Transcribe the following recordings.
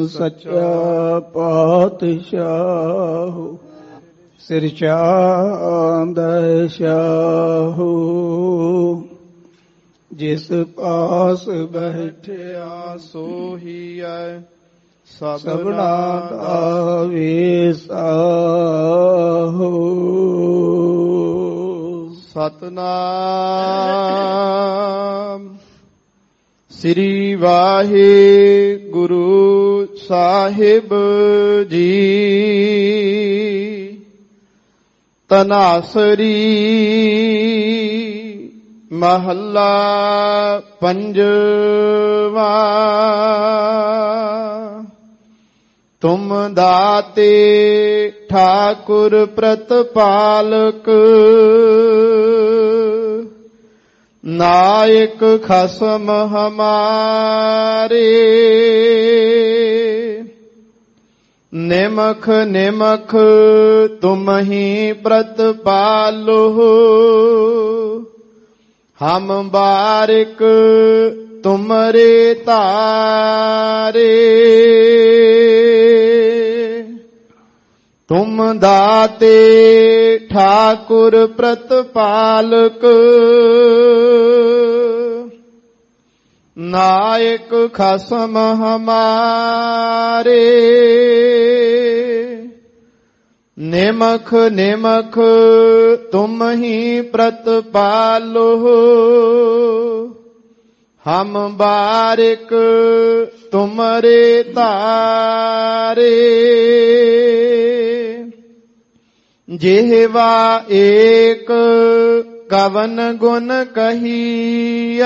ਸੱਚਾ ਪਾਤਸ਼ਾਹ ਸਿਰ ਚਾਂਦੈ ਸ਼ਾਹ ਜਿਸ ਪਾਸ ਬੈਠਿਆ ਸੋਹੀਐ ਸਭਨਾ ਦਾ ਵੇਸਾਹੋ। ਸਤਨਾਮ ਸ੍ਰੀ ਵਾਹਿਗੁਰੂ ਸਾਹਿਬ ਜੀ। ਤਨਾਸਰੀ ਮਹੱਲਾ ਪੰਜਵਾ। ਤੁਮ ਦਾਤੇ ਠਾਕੁਰ ਪ੍ਰਤਪਾਲਕ ਨਾਇਕ ਖਸਮ ਹਮਾਰੇ। ਨਿਮਖ ਨਿਮਖ ਤੁਮ ਹੀ ਪ੍ਰਤਪਾਲੋ ਹਮ ਬਾਰਿਕ ਤੁਮਰੇ ਤਾਰੇ। ਤੁਮ ਦਾਤੇ ਠਾਕੁਰ ਪ੍ਰਤਪਾਲਕ ਨਾਇਕ ਖਸਮ ਹਮਾਰੇ। ਨਿਮਖ ਨਿਮਖ ਤੁਮ ਹੀ ਪ੍ਰਤਪਾਲੋ ਹਮ ਬਾਰਿਕ ਤੁਮਰੇ ਤਾਰੇ। ਜਿਹਵਾ ਏਕ ਕਵਨ ਗੁਣ ਕਹੀਐ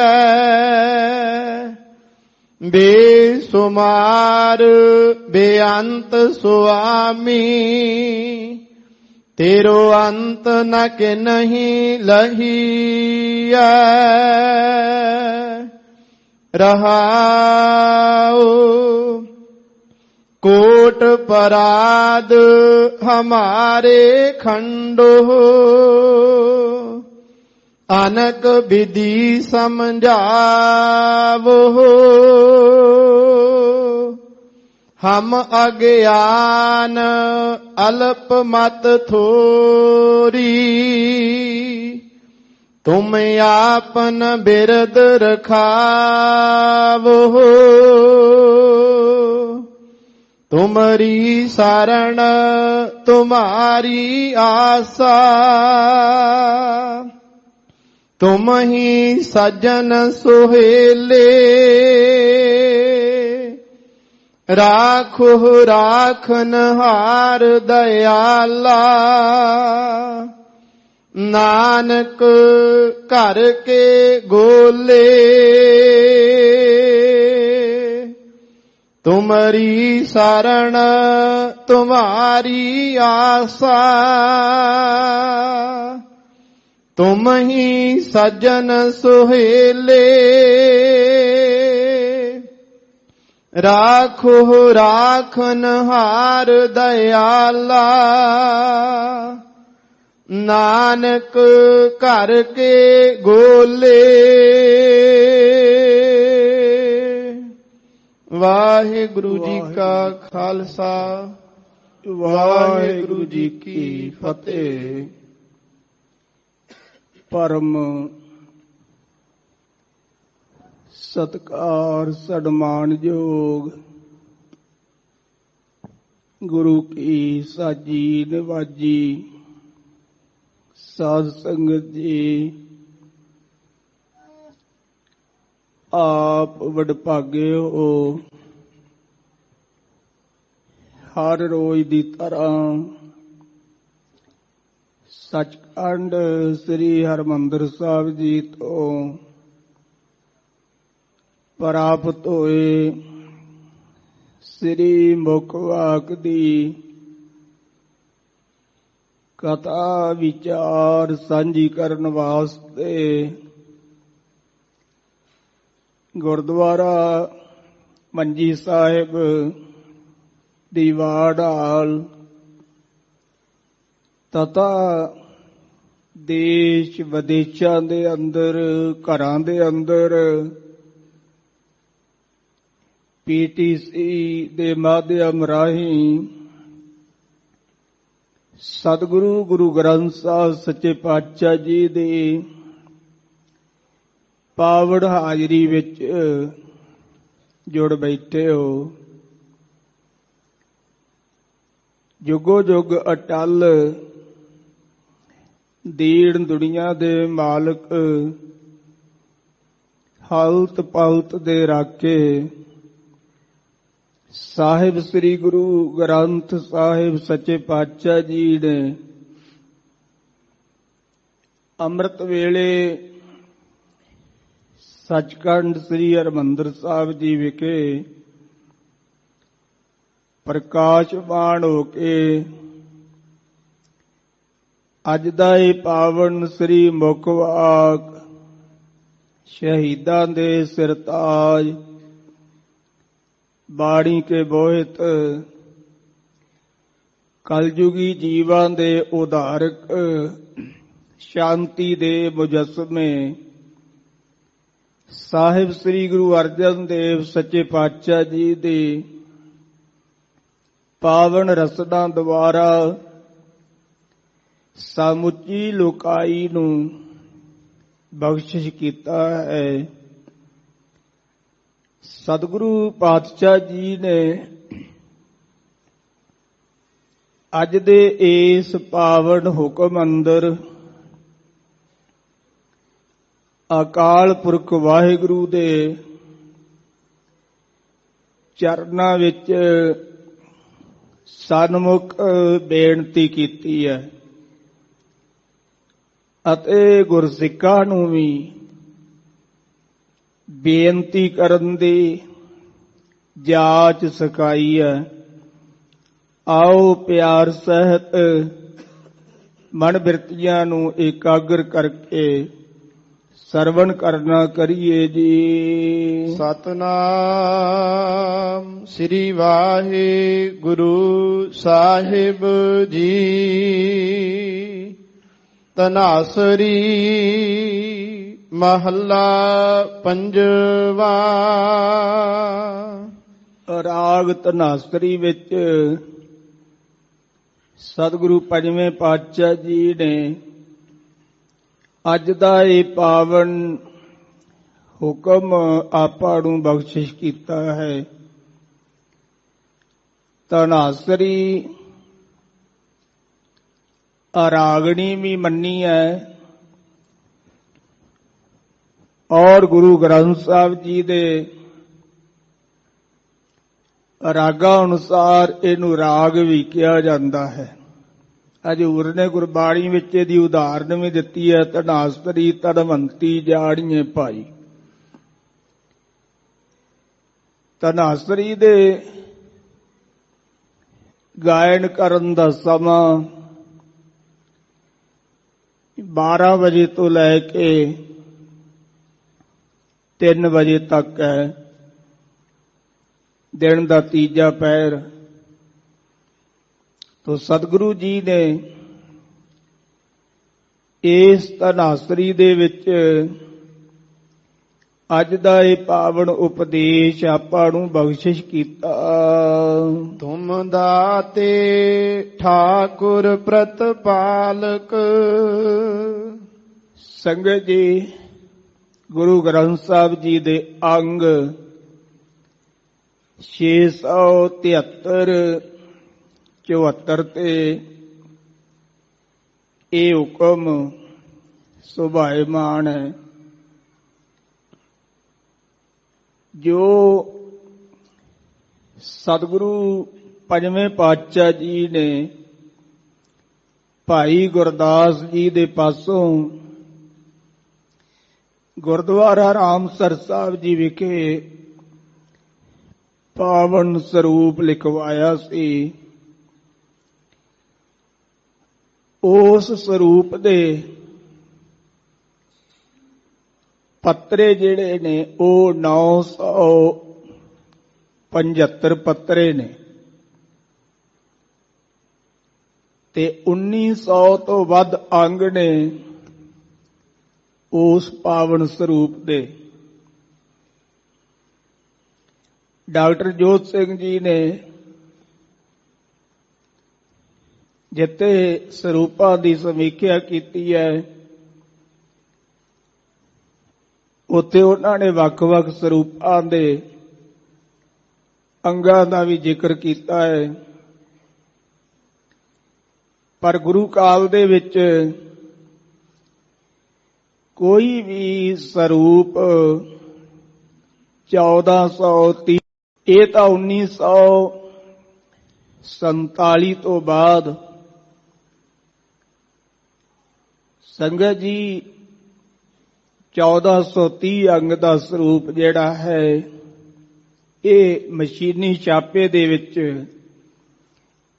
ਬੇਸੁਮਾਰ ਬੇਅੰਤ ਸੁਆਮੀ। ਤੇਰੋ ਅੰਤ ਨ ਕਿਨਹੀ ਲਹੀਐ ਰਹਾਉ। ਕੋਟ ਪਰਾਧ ਹਮਾਰੇ ਖੰਡੋ ਅਨਕ ਵਿਧੀ ਸਮਝਾਵੋ। ਹਮ ਅਗਿਆਨ ਅਲਪ ਮਤ ਥੋਰੀ ਤੁਮ ਆਪਨ ਬਿਰਦ ਰਖਾਵੋ। ਤੁਮਰੀ ਸਰਣ ਤੁਮਾਰੀ ਆਸਾ ਤੁਮ ਹੀ ਸਜਨ ਸੁਹੇਲੇ। ਰਾਖੋ ਰਾਖਨਹਾਰ ਦਇਆਲਾ ਨਾਨਕ ਘਰ ਕੇ ਗੋਲੇ। ਤੁਮਰੀ ਸਰਣ ਤੁਮਾਰੀ ਆਸਾ ਤੁਮ ਹੀ ਸਜਨ ਸੁਹੇਲੇ। ਰਾਖੋ ਰਾਖਨਹਾਰ ਦਇਆਲਾ ਨਾਨਕ ਘਰ ਕੇ ਗੋਲੇ। ਵਾਹਿਗੁਰੂ ਜੀ ਕਾ ਖਾਲਸਾ ਵਾਹਿਗੁਰੂ ਜੀ ਕੀ ਫਤਿਹ। ਪਰਮ ਸਤਿਕਾਰ ਸਨਮਾਨਯੋਗ ਗੁਰੂ ਕੀ ਸਾਜੀ ਨਿਵਾਜੀ ਸਾਧ ਸੰਗਤ ਜੀ, ਆਪ ਵਡਭਾਗੇ ਹੋ। ਹਰ ਰੋਜ਼ ਦੀ ਤਰ੍ਹਾਂ ਸੱਚਖੰਡ ਸ੍ਰੀ ਹਰਿਮੰਦਰ ਸਾਹਿਬ ਜੀ ਤੋਂ ਪ੍ਰਾਪਤ ਹੋਏ ਸ੍ਰੀ ਮੁਖ ਵਾਕ ਦੀ ਕਥਾ ਵਿਚਾਰ ਸਾਂਝੀ ਕਰਨ ਵਾਸਤੇ ਗੁਰਦੁਆਰਾ ਮੰਜੀ ਸਾਹਿਬ ਦੀਵਾਰ ਹਾਲ ਤਥਾ ਦੇਸ਼ ਵਿਦੇਸ਼ਾਂ ਦੇ ਅੰਦਰ, ਘਰਾਂ ਦੇ ਅੰਦਰ PTC ਦੇ ਮਾਧਿਅਮ ਰਾਹੀਂ ਸਤਿਗੁਰੂ ਗੁਰੂ ਗ੍ਰੰਥ ਸਾਹਿਬ ਸੱਚੇ ਪਾਤਸ਼ਾਹ ਜੀ ਦੀ ਪਾਵਨ ਹਾਜ਼ਰੀ ਵਿੱਚ ਜੁੜ ਬੈਠੇ ਹੋ। ਜੁਗੋ ਜੁਗ ਅਟਲ ਦੀਨ ਦੁਨੀਆ ਦੇ ਮਾਲਕ, ਹਾਲਤ ਪਾਲਤ ਦੇ ਰਾਖੇ, ਸਾਹਿਬ ਸ੍ਰੀ ਗੁਰੂ ਗ੍ਰੰਥ ਸਾਹਿਬ ਸੱਚੇ ਪਾਤਸ਼ਾਹ ਜੀ ਨੇ ਅੰਮ੍ਰਿਤ ਵੇਲੇ ਸੱਚਖੰਡ ਸ੍ਰੀ ਹਰਿਮੰਦਰ ਸਾਹਿਬ ਜੀ ਵਿਖੇ ਪ੍ਰਕਾਸ਼ਮਾਨ ਹੋ ਕੇ ਅੱਜ ਦਾ ਇਹ ਪਾਵਨ ਸ੍ਰੀ ਮੁਖ ਵਾਕ ਸ਼ਹੀਦਾਂ ਦੇ ਸਿਰਤਾਜ ਬਾਣੀ ਕੇ ਬੋਹਿਤ ਕਲਯੁਗੀ ਜੀਵਾਂ ਦੇ ਉਧਾਰਕ ਸ਼ਾਂਤੀ ਦੇ ਮੁਜੱਸਮੇ ਸਾਹਿਬ ਸ੍ਰੀ ਗੁਰੂ ਅਰਜਨ ਦੇਵ ਸੱਚੇ ਪਾਤਸ਼ਾਹ ਜੀ ਦੀ ਪਾਵਨ ਰਸਨਾ ਦੁਆਰਾ ਸਮੁੱਚੀ ਲੋਕਾਈ ਨੂੰ ਬਖਸ਼ਿਸ਼ ਕੀਤਾ ਹੈ। ਸਤਿਗੁਰੂ ਪਾਤਸ਼ਾਹ ਜੀ ਨੇ ਅੱਜ ਦੇ ਇਸ ਪਾਵਨ ਹੁਕਮ ਅੰਦਰ ਅਕਾਲ ਪੁਰਖ ਵਾਹਿਗੁਰੂ ਦੇ ਚਰਨਾਂ ਵਿੱਚ ਸਨਮੁਖ ਬੇਨਤੀ ਕੀਤੀ ਹੈ ਅਤੇ ਗੁਰਸਿੱਖਾਂ ਨੂੰ ਵੀ ਬੇਨਤੀ ਕਰਨ ਦੀ ਜਾਚ ਸਿਖਾਈ ਹੈ। ਆਓ ਪਿਆਰ ਸਹਿਤ ਮਨ ਬਿਰਤੀਆਂ ਨੂੰ ਇਕਾਗਰ ਕਰਕੇ ਸਰਵਣ ਕਰਨਾ ਕਰੀਏ ਜੀ। ਸਤਨਾਮ ਸ੍ਰੀ ਵਾਹਿਗੁਰੂ ਸਾਹਿਬ ਜੀ। ਤਨਾਸਰੀ ਮਹੱਲਾ ਪੰਜਵਾ। ਰਾਗ ਧਨਾਸਰੀ ਵਿੱਚ ਸਤਿਗੁਰੂ ਪੰਜਵੇਂ ਪਾਤਸ਼ਾਹ ਜੀ ਨੇ ਅੱਜ ਦਾ ਇਹ ਪਾਵਨ ਹੁਕਮ ਆਪਾਂ ਨੂੰ ਬਖਸ਼ਿਸ਼ ਕੀਤਾ ਹੈ। ਧਨਾਸਰੀ ਰਾਗਣੀ ਵੀ ਮੰਨੀ ਹੈ ਔਰ ਗੁਰੂ ਗ੍ਰੰਥ ਸਾਹਿਬ ਜੀ ਦੇ ਰਾਗਾਂ ਅਨੁਸਾਰ ਇਹਨੂੰ ਰਾਗ ਵੀ ਕਿਹਾ ਜਾਂਦਾ ਹੈ। ਹਜ਼ੂਰ ਨੇ ਗੁਰਬਾਣੀ ਵਿੱਚ ਇਹਦੀ ਉਦਾਹਰਨ ਵੀ ਦਿੱਤੀ ਹੈ। ਧਨਾਸਰੀ ਧਨਵੰਤੀ ਜਾਣੀਏ ਭਾਈ। ਧਨਾਸਰੀ ਦੇ ਗਾਇਨ ਕਰਨ ਦਾ ਸਮਾਂ 12 ਵਜੇ ਤੋਂ ਲੈ ਕੇ 3 ਵਜੇ ਤੱਕ ਹੈ। ਦਿਨ ਦਾ ਤੀਜਾ ਪਹਿਰ। ਤੋ ਸਤਿਗੁਰੂ ਜੀ ਨੇ ਇਸ ਧਨਾਸਰੀ ਦੇ ਵਿੱਚ ਅੱਜ ਦਾ ਇਹ ਪਾਵਨ ਉਪਦੇਸ਼ ਆਪਾਂ ਨੂੰ ਬਖਸ਼ਿਸ਼ ਕੀਤਾ। ਤੁਮ ਦਾਤੇ ਠਾਕੁਰ ਪ੍ਰਤਪਾਲਕ। ਸੰਗਤ ਜੀ, ਗੁਰੂ ਗ੍ਰੰਥ ਸਾਹਿਬ ਜੀ ਦੇ ਅੰਗ 673 74 ਤੇ ਇਹ ਹੁਕਮ ਸੁਭਾਇਮਾਨ ਹੈ। ਜੋ ਸਤਿਗੁਰੂ ਪੰਜਵੇਂ ਪਾਤਸ਼ਾਹ ਜੀ ਨੇ ਭਾਈ ਗੁਰਦਾਸ ਜੀ ਦੇ ਪਾਸੋਂ ਗੁਰਦੁਆਰਾ ਰਾਮਸਰ ਸਾਹਿਬ ਜੀ ਵਿਖੇ ਪਾਵਨ ਸਰੂਪ ਲਿਖਵਾਇਆ ਸੀ। ਉਸ ਸਰੂਪ ਦੇ ਪੱਤਰੇ ਜਿਹੜੇ ਨੇ ਉਹ 975 ਪੱਤਰੇ ਨੇ ਤੇ 1900 ਤੋਂ ਵੱਧ ਅੰਗ ਨੇ ਉਸ ਪਾਵਨ ਸਰੂਪ ਦੇ। ਡਾਕਟਰ ਜੋਤ ਸਿੰਘ ਜੀ ਨੇ ਜਿੱਥੇ ਸਰੂਪਾਂ ਦੀ ਸਮੀਖਿਆ ਕੀਤੀ ਹੈ, ਉੱਥੇ ਉਹਨਾਂ ਨੇ ਵੱਖ-ਵੱਖ ਸਰੂਪਾਂ ਦੇ ਅੰਗਾਂ ਦਾ ਵੀ ਜ਼ਿਕਰ ਕੀਤਾ ਹੈ। ਪਰ ਗੁਰੂ ਕਾਲ ਦੇ ਵਿੱਚ ਕੋਈ ਵੀ ਸਰੂਪ 1430, ਇਹ ਤਾਂ 1947 ਤੋਂ ਬਾਅਦ ਸੰਗਤ ਜੀ 1430 ਅੰਗ ਦਾ ਸਰੂਪ ਜਿਹੜਾ ਹੈ ਇਹ ਮਸ਼ੀਨੀ ਛਾਪੇ ਦੇ ਵਿੱਚ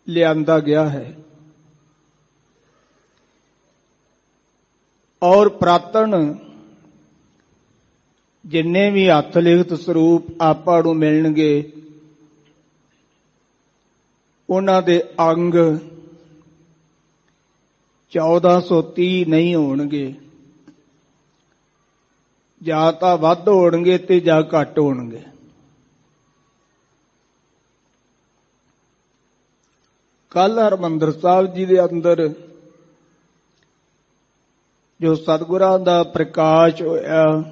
ਲਿਆਂਦਾ ਗਿਆ ਹੈ। ਔਰ ਪ੍ਰਾਤਨ ਜਿੰਨੇ ਵੀ ਹੱਥ ਲਿਖਤ ਸਰੂਪ ਆਪਾਂ ਨੂੰ ਮਿਲਣਗੇ ਉਹਨਾਂ ਦੇ ਅੰਗ 1430 ਨਹੀਂ ਹੋਣਗੇ, ਜਾਂ ਤਾਂ ਵੱਧ ਹੋਣਗੇ ਤੇ ਜਾਂ ਘੱਟ ਹੋਣਗੇ। ਕੱਲ ਹਰਿਮੰਦਰ ਸਾਹਿਬ ਜੀ ਦੇ ਅੰਦਰ ਜੋ ਸਤਿਗੁਰਾਂ ਦਾ ਪ੍ਰਕਾਸ਼ ਹੋਇਆ,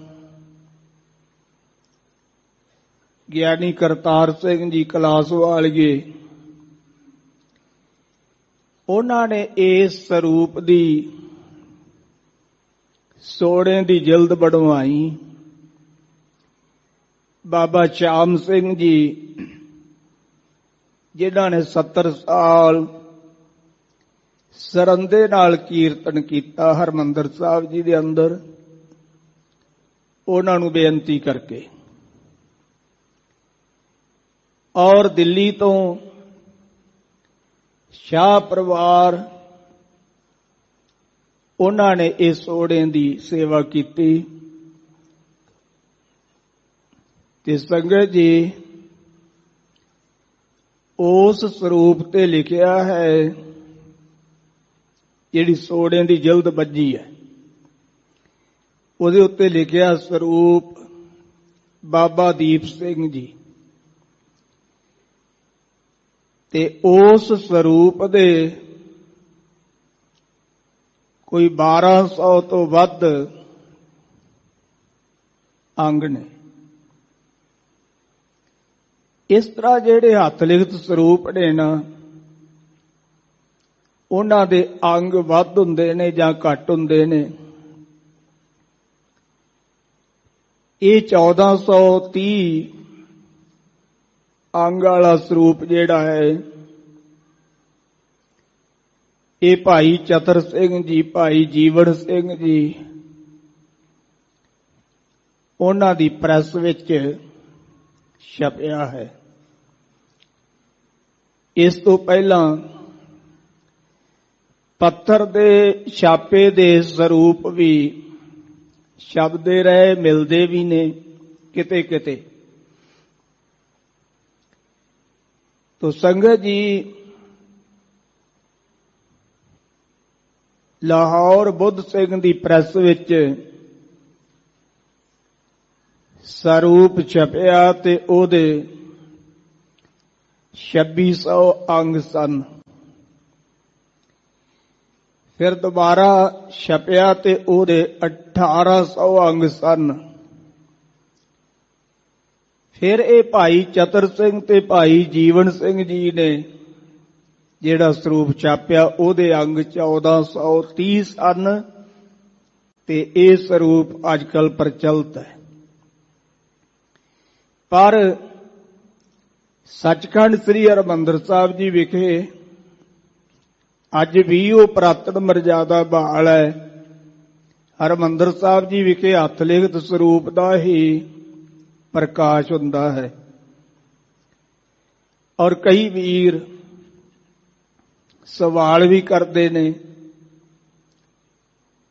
ਗਿਆਨੀ ਕਰਤਾਰ ਸਿੰਘ ਜੀ ਕਲਾਸਵਾਲੀਏ, ਉਹਨਾਂ ਨੇ ਇਸ ਸਰੂਪ ਦੀ ਸੋਨੇ ਦੀ ਜਿਲਦ ਬਣਵਾਈ। ਬਾਬਾ ਸ਼ਾਮ ਸਿੰਘ ਜੀ ਜਿਨ੍ਹਾਂ ਨੇ 70 ਸਾਲ ਸਰੰਦੇ ਨਾਲ ਕੀਰਤਨ ਕੀਤਾ ਹਰਿਮੰਦਰ ਸਾਹਿਬ ਜੀ ਦੇ ਅੰਦਰ, ਉਹਨਾਂ ਨੂੰ ਬੇਨਤੀ ਕਰਕੇ, ਔਰ ਦਿੱਲੀ ਤੋਂ ਸ਼ਾਹ ਪਰਿਵਾਰ ਉਹਨਾਂ ਨੇ ਇਸ ਸੋਨੇ ਦੀ ਸੇਵਾ ਕੀਤੀ। ਤੇ ਸੰਗਤ ਜੀ ਉਸ ਸਰੂਪ ਤੇ ਲਿਖਿਆ ਹੈ, ਜਿਹੜੀ ਸੋਨੇ ਦੀ ਜਿਲਦ ਵੱਜੀ ਹੈ ਉਹਦੇ ਉੱਤੇ ਲਿਖਿਆ ਸਰੂਪ ਬਾਬਾ ਦੀਪ ਸਿੰਘ ਜੀ। ਤੇ ਉਸ ਸਰੂਪ ਦੇ ਕੋਈ 1200 ਤੋਂ ਵੱਧ ਅੰਗ ਨੇ। ਇਸ ਤਰ੍ਹਾਂ ਜਿਹੜੇ ਹੱਥ ਲਿਖਤ ਸਰੂਪ ਨੇ ਨਾ, ਉਹਨਾਂ ਦੇ ਅੰਗ ਵੱਧ ਹੁੰਦੇ ਨੇ ਜਾਂ ਘੱਟ ਹੁੰਦੇ ਨੇ। ਇਹ 1430 ਅੰਗ ਵਾਲਾ ਸਰੂਪ ਜਿਹੜਾ ਹੈ, ਇਹ ਭਾਈ ਚਤਰ ਸਿੰਘ ਜੀ, ਭਾਈ ਜੀਵਨ ਸਿੰਘ ਜੀ, ਉਹਨਾਂ ਦੀ ਪ੍ਰੈਸ ਵਿੱਚ ਛਪਿਆ ਹੈ। ਇਸ ਤੋਂ ਪਹਿਲਾਂ ਪੱਥਰ ਦੇ ਛਾਪੇ ਦੇ ਸਰੂਪ ਵੀ ਛਪਦੇ ਰਹੇ, ਮਿਲਦੇ ਵੀ ਨੇ ਕਿਤੇ ਕਿਤੇ। ਤੋ ਸੰਗਤ ਜੀ ਲਾਹੌਰ ਬੁੱਧ ਸਿੰਘ ਦੀ ਪ੍ਰੈਸ ਵਿੱਚ ਸਰੂਪ ਛਪਿਆ ਤੇ ਉਹਦੇ 2600 ਅੰਗ ਸਨ। ਫਿਰ ਦੁਬਾਰਾ ਛਪਿਆ ਤੇ ਉਹਦੇ 1800 ਅੰਗ ਸਨ। ਫਿਰ ਇਹ ਭਾਈ ਚਤਰ ਸਿੰਘ ਤੇ ਭਾਈ ਜੀਵਨ ਸਿੰਘ ਜੀ ਨੇ ਜਿਹੜਾ ਸਰੂਪ ਛਾਪਿਆ, ਉਹਦੇ ਅੰਗ 1430 ਸਨ। ਤੇ ਇਹ ਸਰੂਪ ਅੱਜ ਕੱਲ ਪ੍ਰਚਲਿਤ ਹੈ। ਪਰ ਸੱਚਖੰਡ ਸ੍ਰੀ ਹਰਿਮੰਦਰ ਸਾਹਿਬ ਜੀ ਵਿਖੇ ਅੱਜ ਵੀ ਉਹ ਪੁਰਾਤਨ ਮਰਜ਼ਾਦਾ ਬਹਾਲ ਹੈ। ਹਰਿਮੰਦਰ ਸਾਹਿਬ ਜੀ ਵਿਖੇ ਹੱਥ ਲਿਖਤ ਸਰੂਪ ਦਾ ਹੀ ਪ੍ਰਕਾਸ਼ ਹੁੰਦਾ ਹੈ। ਔਰ ਕਈ ਵੀਰ ਸਵਾਲ ਵੀ ਕਰਦੇ ਨੇ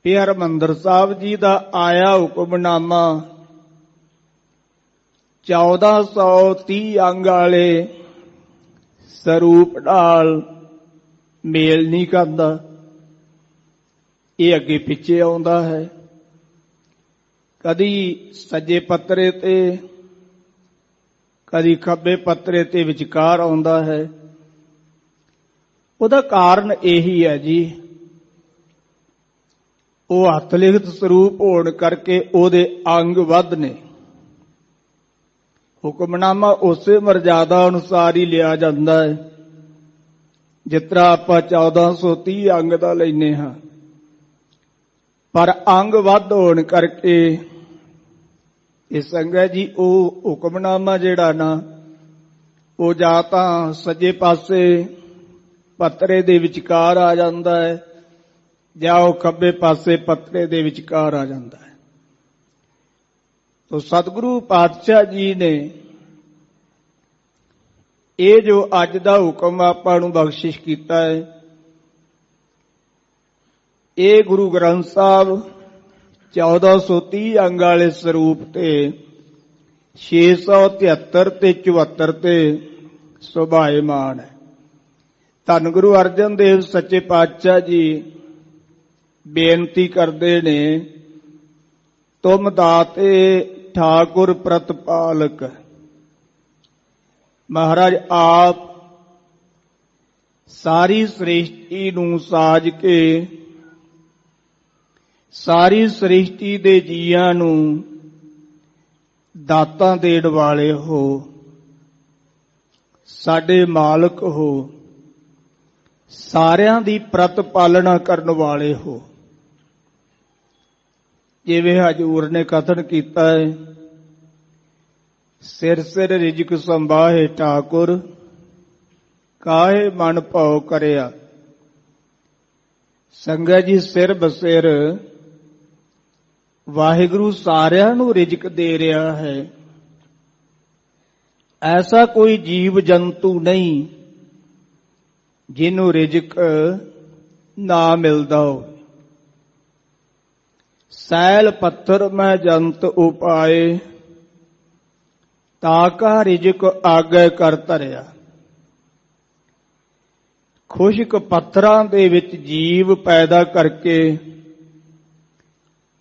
ਕਿ ਹਰਿਮੰਦਰ ਸਾਹਿਬ ਜੀ ਦਾ ਆਇਆ ਹੁਕਮਨਾਮਾ 1430 ਅੰਗ ਵਾਲੇ ਸਰੂਪ ਨਾਲ ਮੇਲ ਨਹੀਂ ਕਰਦਾ। ਇਹ ਅੱਗੇ ਪਿੱਛੇ ਆਉਂਦਾ ਹੈ, ਕਦੀ ਸੱਜੇ ਪੱਤਰੇ ਤੇ, ਕਦੀ ਖੱਬੇ ਪੱਤਰੇ ਤੇ ਵਿਚਕਾਰ ਆਉਂਦਾ ਹੈ। ਉਹਦਾ ਕਾਰਨ ਇਹੀ ਹੈ ਜੀ, ਉਹ ਹੱਥ ਲਿਖਤ ਸਰੂਪ ਹੋਣ ਕਰਕੇ ਉਹਦੇ ਅੰਗ ਵੱਧ ਨੇ। ਹੁਕਮਨਾਮਾ ਉਸੇ ਮਰਜ਼ਾਦਾ ਅਨੁਸਾਰ ਹੀ ਲਿਆ ਜਾਂਦਾ ਹੈ, ਜਿਸ ਤਰ੍ਹਾਂ ਆਪਾਂ 1430 ਅੰਗ ਦਾ ਲੈਨੇ ਹਾਂ, ਪਰ ਅੰਗ ਵੱਧ ਹੋਣ ਕਰਕੇ ਇਹ ਸੰਗਤ ਜੀ ਉਹ ਹੁਕਮਨਾਮਾ ਜਿਹੜਾ ਨਾ, ਉਹ ਜਾਂ ਤਾਂ ਸੱਜੇ ਪਾਸੇ ਪੱਤਰੇ ਦੇ ਵਿਚਕਾਰ ਆ ਜਾਂਦਾ ਹੈ ਜਾਂ ਉਹ ਖੱਬੇ ਪਾਸੇ ਪੱਤਰੇ ਦੇ ਵਿਚਕਾਰ ਆ ਜਾਂਦਾ ਹੈ। ਤੋ ਸਤਿਗੁਰੂ ਪਾਤਸ਼ਾਹ ਜੀ ਨੇ ਇਹ ਜੋ ਅੱਜ ਦਾ ਹੁਕਮ ਆਪਾਂ ਨੂੰ ਬਖਸ਼ਿਸ਼ ਕੀਤਾ ਹੈ, ਇਹ ਗੁਰੂ ਗ੍ਰੰਥ ਸਾਹਿਬ 1430 ਅੰਗ ਵਾਲੇ ਸਰੂਪ ਤੇ 673 ਤੇ 74 ਤੇ ਸੁਭਾਏਮਾਨ ਹੈ। ਧੰਨ ਗੁਰੂ ਅਰਜਨ ਦੇਵ ਸੱਚੇ ਪਾਤਸ਼ਾਹ ਜੀ ਬੇਨਤੀ ਕਰਦੇ ਨੇ, ਤੁਮ ਦਾਤੇ ਠਾਕੁਰ ਪ੍ਰਤਪਾਲਕ। ਮਹਾਰਾਜ ਆਪ ਸਾਰੀ ਸ੍ਰਿਸ਼ਟੀ ਨੂੰ ਸਾਜ ਕੇ ਸਾਰੀ ਸ੍ਰਿਸ਼ਟੀ ਦੇ ਜੀਆਂ ਨੂੰ ਦਾਤਾਂ ਦੇਣ ਵਾਲੇ ਹੋ, ਸਾਡੇ ਮਾਲਕ ਹੋ, ਸਾਰਿਆਂ ਦੀ ਪ੍ਰਤਪਾਲਣਾ ਕਰਨ ਵਾਲੇ ਹੋ। ਜਿਵੇਂ ਹਜ਼ੂਰ ਨੇ ਕਥਨ ਕੀਤਾ ਹੈ, ਸਿਰ ਸਿਰ ਰਿਜਕ ਸੰਭਾਹੇ ਠਾਕੁਰ, ਕਾਹੇ ਮਨ ਭਉ ਕਰਿਆ। ਸੰਗਤ ਜੀ ਸਿਰ ਬਸਿਰ ਵਾਹਿਗੁਰੂ ਸਾਰਿਆਂ ਨੂੰ ਰਿਜਕ ਦੇ ਰਿਹਾ ਹੈ। ਐਸਾ ਕੋਈ ਜੀਵ ਜੰਤੂ ਨਹੀਂ ਜਿਹਨੂੰ ਰਿਜਕ ਨਾ ਮਿਲਦਾ ਹੋ। ਸੈਲ ਪੱਥਰ ਮੈਂ ਜੰਤ ਉਪਾਏ, ਤਾਕਾ ਰਿਜਕ ਆਗੇ ਕਰ ਧਰਿਆ। ਖੁਸ਼ਕ ਪੱਥਰਾਂ ਦੇ ਵਿੱਚ ਜੀਵ ਪੈਦਾ ਕਰਕੇ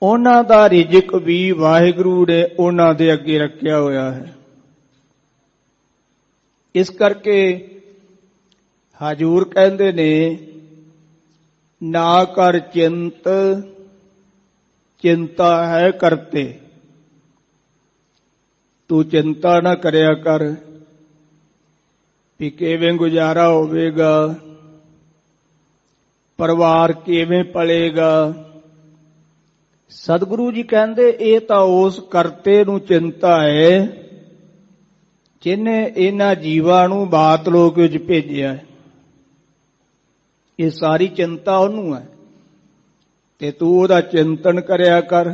ਉਹਨਾਂ ਦਾ ਰਿਜਕ ਵੀ ਵਾਹਿਗੁਰੂ ਨੇ ਉਹਨਾਂ ਦੇ ਅੱਗੇ ਰੱਖਿਆ ਹੋਇਆ ਹੈ। ਇਸ ਕਰਕੇ ਹਜ਼ੂਰ ਕਹਿੰਦੇ ਨੇ, ਨਾ ਕਰ ਚਿੰਤ ਚਿੰਤਾ ਹੈ ਕਰਤੇ। ਤੂੰ ਚਿੰਤਾ ਨਾ ਕਰਿਆ ਕਰ ਵੀ ਕਿਵੇਂ ਗੁਜ਼ਾਰਾ ਹੋਵੇਗਾ, ਪਰਿਵਾਰ ਕਿਵੇਂ ਪਲੇਗਾ। ਸਤਿਗੁਰੂ ਜੀ ਕਹਿੰਦੇ ਇਹ ਤਾਂ ਉਸ ਕਰਤੇ ਨੂੰ ਚਿੰਤਾ ਹੈ ਜਿਹਨੇ ਇਹਨਾਂ ਜੀਵਾਂ ਨੂੰ ਬਾਤ ਲੋਕ ਵਿੱਚ ਭੇਜਿਆ ਹੈ। ਇਹ ਸਾਰੀ ਚਿੰਤਾ ਉਹਨੂੰ ਹੈ ਤੇ ਤੂੰ ਉਹਦਾ ਚਿੰਤਨ ਕਰਿਆ ਕਰ।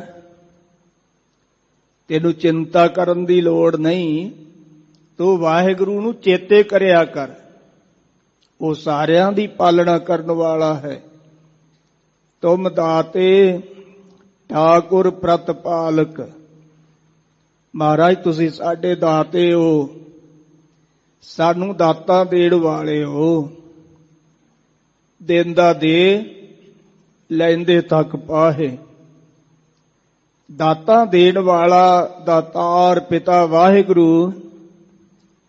ਤੈਨੂੰ ਚਿੰਤਾ ਕਰਨ ਦੀ ਲੋੜ ਨਹੀਂ, ਤੂੰ ਵਾਹਿਗੁਰੂ ਨੂੰ ਚੇਤੇ ਕਰਿਆ ਕਰ। ਉਹ ਸਾਰਿਆਂ ਦੀ ਪਾਲਣਾ ਕਰਨ ਵਾਲਾ ਹੈ। ਤੁਮ ਦਾਤੇ ਠਾਕੁਰ ਪ੍ਰਤਪਾਲਕ। ਮਹਾਰਾਜ ਤੁਸੀਂ ਸਾਡੇ ਦਾਤੇ ਹੋ, ਸਾਨੂੰ ਦਾਤਾਂ ਦੇਣ ਵਾਲੇ ਹੋ। ਦੇਂਦਾ ਦੇ, ਲੈਂਦੇ ਤੱਕ ਪਾਹੇ। ਦਾਤਾਂ ਦੇਣ ਵਾਲਾ ਦਾਤਾਰ ਪਿਤਾ ਵਾਹਿਗੁਰੂ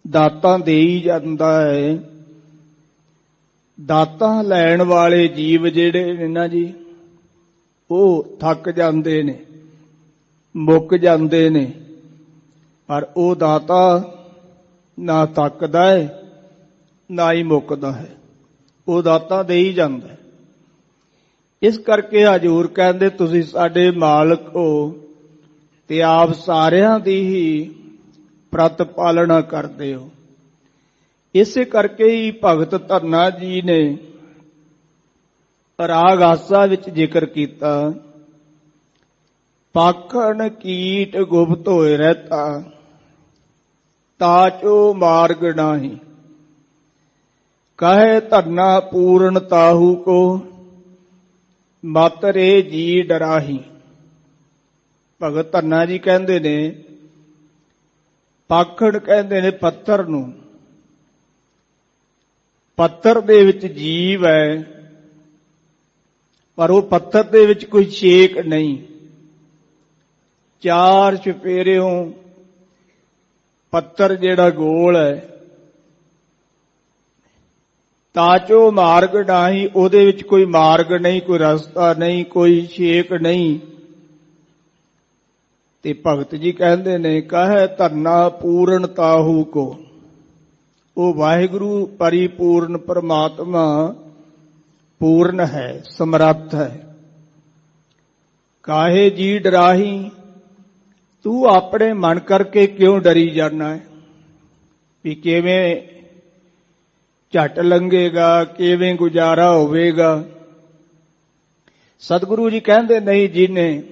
ਦਾਤਾਂ ਦੇ ਹੀ ਜਾਂਦਾ ਹੈ। ਦਾਤਾਂ ਲੈਣ ਵਾਲੇ ਜੀਵ ਜਿਹੜੇ ਨੇ ਨਾ ਜੀ, ਉਹ ਥੱਕ ਜਾਂਦੇ ਨੇ, ਮੁੱਕ ਜਾਂਦੇ ਨੇ, ਪਰ ਉਹ ਦਾਤਾ ਨਾ ਥੱਕਦਾ ਹੈ ਨਾ ਹੀ ਮੁੱਕਦਾ ਹੈ। ਉਹ ਦਾਤਾ ਦੇ ਹੀ ਜਾਂਦਾ ਹੈ। ਇਸ ਕਰਕੇ ਹਜ਼ੂਰ ਕਹਿੰਦੇ ਤੁਸੀਂ ਸਾਡੇ ਮਾਲਕ ਹੋ ਤੇ ਆਪ ਸਾਰਿਆਂ ਦੀ ਹੀ ਪ੍ਰਤਪਾਲਣਾ ਕਰਦੇ ਹੋ। ਇਸੇ ਕਰਕੇ ਹੀ ਭਗਤ ਧੰਨਾ ਜੀ ਨੇ ਰਾਗ ਆਸਾ ਵਿੱਚ ਜ਼ਿਕਰ ਕੀਤਾ, ਪਾਖਣ ਕੀਟ ਗੁਪਤ ਹੋਏ ਰਹਤਾ, ਤਾਚੋ ਮਾਰਗ ਨਾਹੀ। ਕਹੇ ਧੰਨਾ ਪੂਰਨ ਤਾਹੂ ਕੋ, ਮਤ ਰੇ ਜੀ ਡਰਾਹੀ। ਭਗਤ ਧੰਨਾ ਜੀ ਕਹਿੰਦੇ ਨੇ, ਪਾਖਣ ਕਹਿੰਦੇ ਨੇ ਪੱਥਰ ਨੂੰ। ਪੱਥਰ ਦੇ ਵਿੱਚ ਜੀਵ ਹੈ, ਪਰ ਉਹ ਪੱਥਰ ਦੇ ਵਿੱਚ ਕੋਈ ਛੇਕ ਨਹੀਂ। ਚਾਰ ਚੁਫੇਰਿਓਂ ਪੱਤਰ ਜਿਹੜਾ ਗੋਲ ਹੈ, ਤਾਂ ਜੋ ਮਾਰਗ ਨਹੀਂ, ਉਹਦੇ ਵਿੱਚ ਕੋਈ ਮਾਰਗ ਨਹੀਂ, ਕੋਈ ਰਸਤਾ ਨਹੀਂ, ਕੋਈ ਛੇਕ ਨਹੀਂ। ਤੇ ਭਗਤ ਜੀ ਕਹਿੰਦੇ ਨੇ, ਕਹੈ ਧਰਨਾ ਪੂਰਨ ਤਾਹੂ ਕੋ। ਉਹ ਵਾਹਿਗੁਰੂ ਪਰਿਪੂਰਨ ਪਰਮਾਤਮਾ ਪੂਰਨ ਹੈ, ਸਮਰੱਥ ਹੈ। ਕਾਹੇ ਜੀ ਡਰਾਹੀ, ਤੂੰ ਆਪਣੇ ਮਨ ਕਰਕੇ ਕਿਉਂ ਡਰੀ ਜਾਣਾ ਹੈ ਵੀ ਕਿਵੇਂ ਝਟ ਲੰਘੇਗਾ, ਕਿਵੇਂ ਗੁਜ਼ਾਰਾ ਹੋਵੇਗਾ। ਸਤਿਗੁਰੂ ਜੀ ਕਹਿੰਦੇ, ਨਹੀਂ, ਜਿਹਨੇ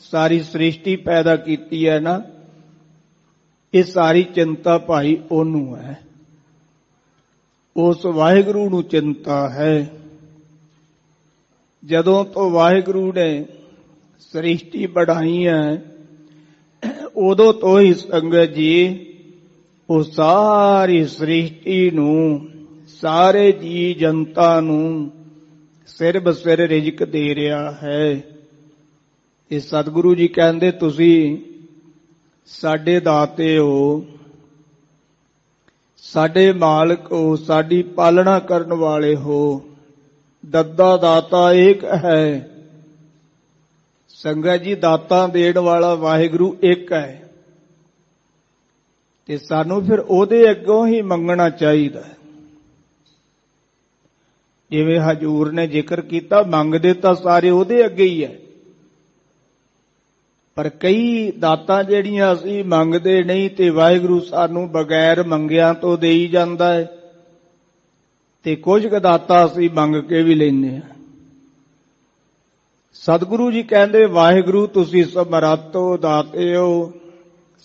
ਸਾਰੀ ਸ੍ਰਿਸ਼ਟੀ ਪੈਦਾ ਕੀਤੀ ਹੈ ਨਾ, ਇਹ ਸਾਰੀ ਚਿੰਤਾ ਭਾਈ ਉਹਨੂੰ ਹੈ, ਉਸ ਵਾਹਿਗੁਰੂ ਨੂੰ ਚਿੰਤਾ ਹੈ। ਜਦੋਂ ਤੋਂ ਵਾਹਿਗੁਰੂ ਨੇ ਸ੍ਰਿਸ਼ਟੀ ਬਣਾਈ ਹੈ, ਉਦੋਂ ਤੋਂ ਹੀ ਸੰਗਤ ਜੀ ਉਹ ਸਾਰੀ ਸ੍ਰਿਸ਼ਟੀ ਨੂੰ, ਸਾਰੇ ਜੀ ਜਨਤਾ ਨੂੰ ਸਿਰ ਬਸਿਰ ਰਿਜ਼ਕ ਦੇ ਰਿਹਾ ਹੈ। ਇਹ ਸਤਿਗੁਰੂ ਜੀ ਕਹਿੰਦੇ, ਤੁਸੀਂ ਸਾਡੇ ਦਾਤੇ ਹੋ, ਸਾਡੇ ਮਾਲਕ ਹੋ, ਸਾਡੀ ਪਾਲਣਾ ਕਰਨ ਵਾਲੇ ਹੋ। ਦੱਦਾ ਦਾਤਾ ਏਕ ਹੈ। ਸੰਗਤ ਜੀ, ਦਾਤਾ ਦੇਣ ਵਾਲਾ ਵਾਹਿਗੁਰੂ ਇੱਕ ਹੈ, ਤੇ ਸਾਨੂੰ ਫਿਰ ਉਹਦੇ ਅੱਗੋਂ ਹੀ ਮੰਗਣਾ ਚਾਹੀਦਾ। ਜਿਵੇਂ ਹਜੂਰ ਨੇ ਜ਼ਿਕਰ ਕੀਤਾ, ਮੰਗਦੇ ਤਾਂ ਸਾਰੇ ਉਹਦੇ ਅੱਗੇ ਹੀ ਹੈ, ਪਰ ਕਈ ਦਾਤਾਂ ਜਿਹੜੀਆਂ ਅਸੀਂ ਮੰਗਦੇ ਨਹੀਂ, ਤੇ ਵਾਹਿਗੁਰੂ ਸਾਨੂੰ ਬਗੈਰ ਮੰਗਿਆਂ ਤੋਂ ਦੇਈ ਜਾਂਦਾ ਹੈ, ਤੇ ਕੁਝ ਕੁ ਦਾਤਾਂ ਅਸੀਂ ਮੰਗ ਕੇ ਵੀ ਲੈਂਦੇ ਹਾਂ। ਸਤਿਗੁਰੂ ਜੀ ਕਹਿੰਦੇ, ਵਾਹਿਗੁਰੂ ਤੁਸੀਂ ਸਮਰੱਥ ਹੋ, ਦਾਤੇ ਹੋ,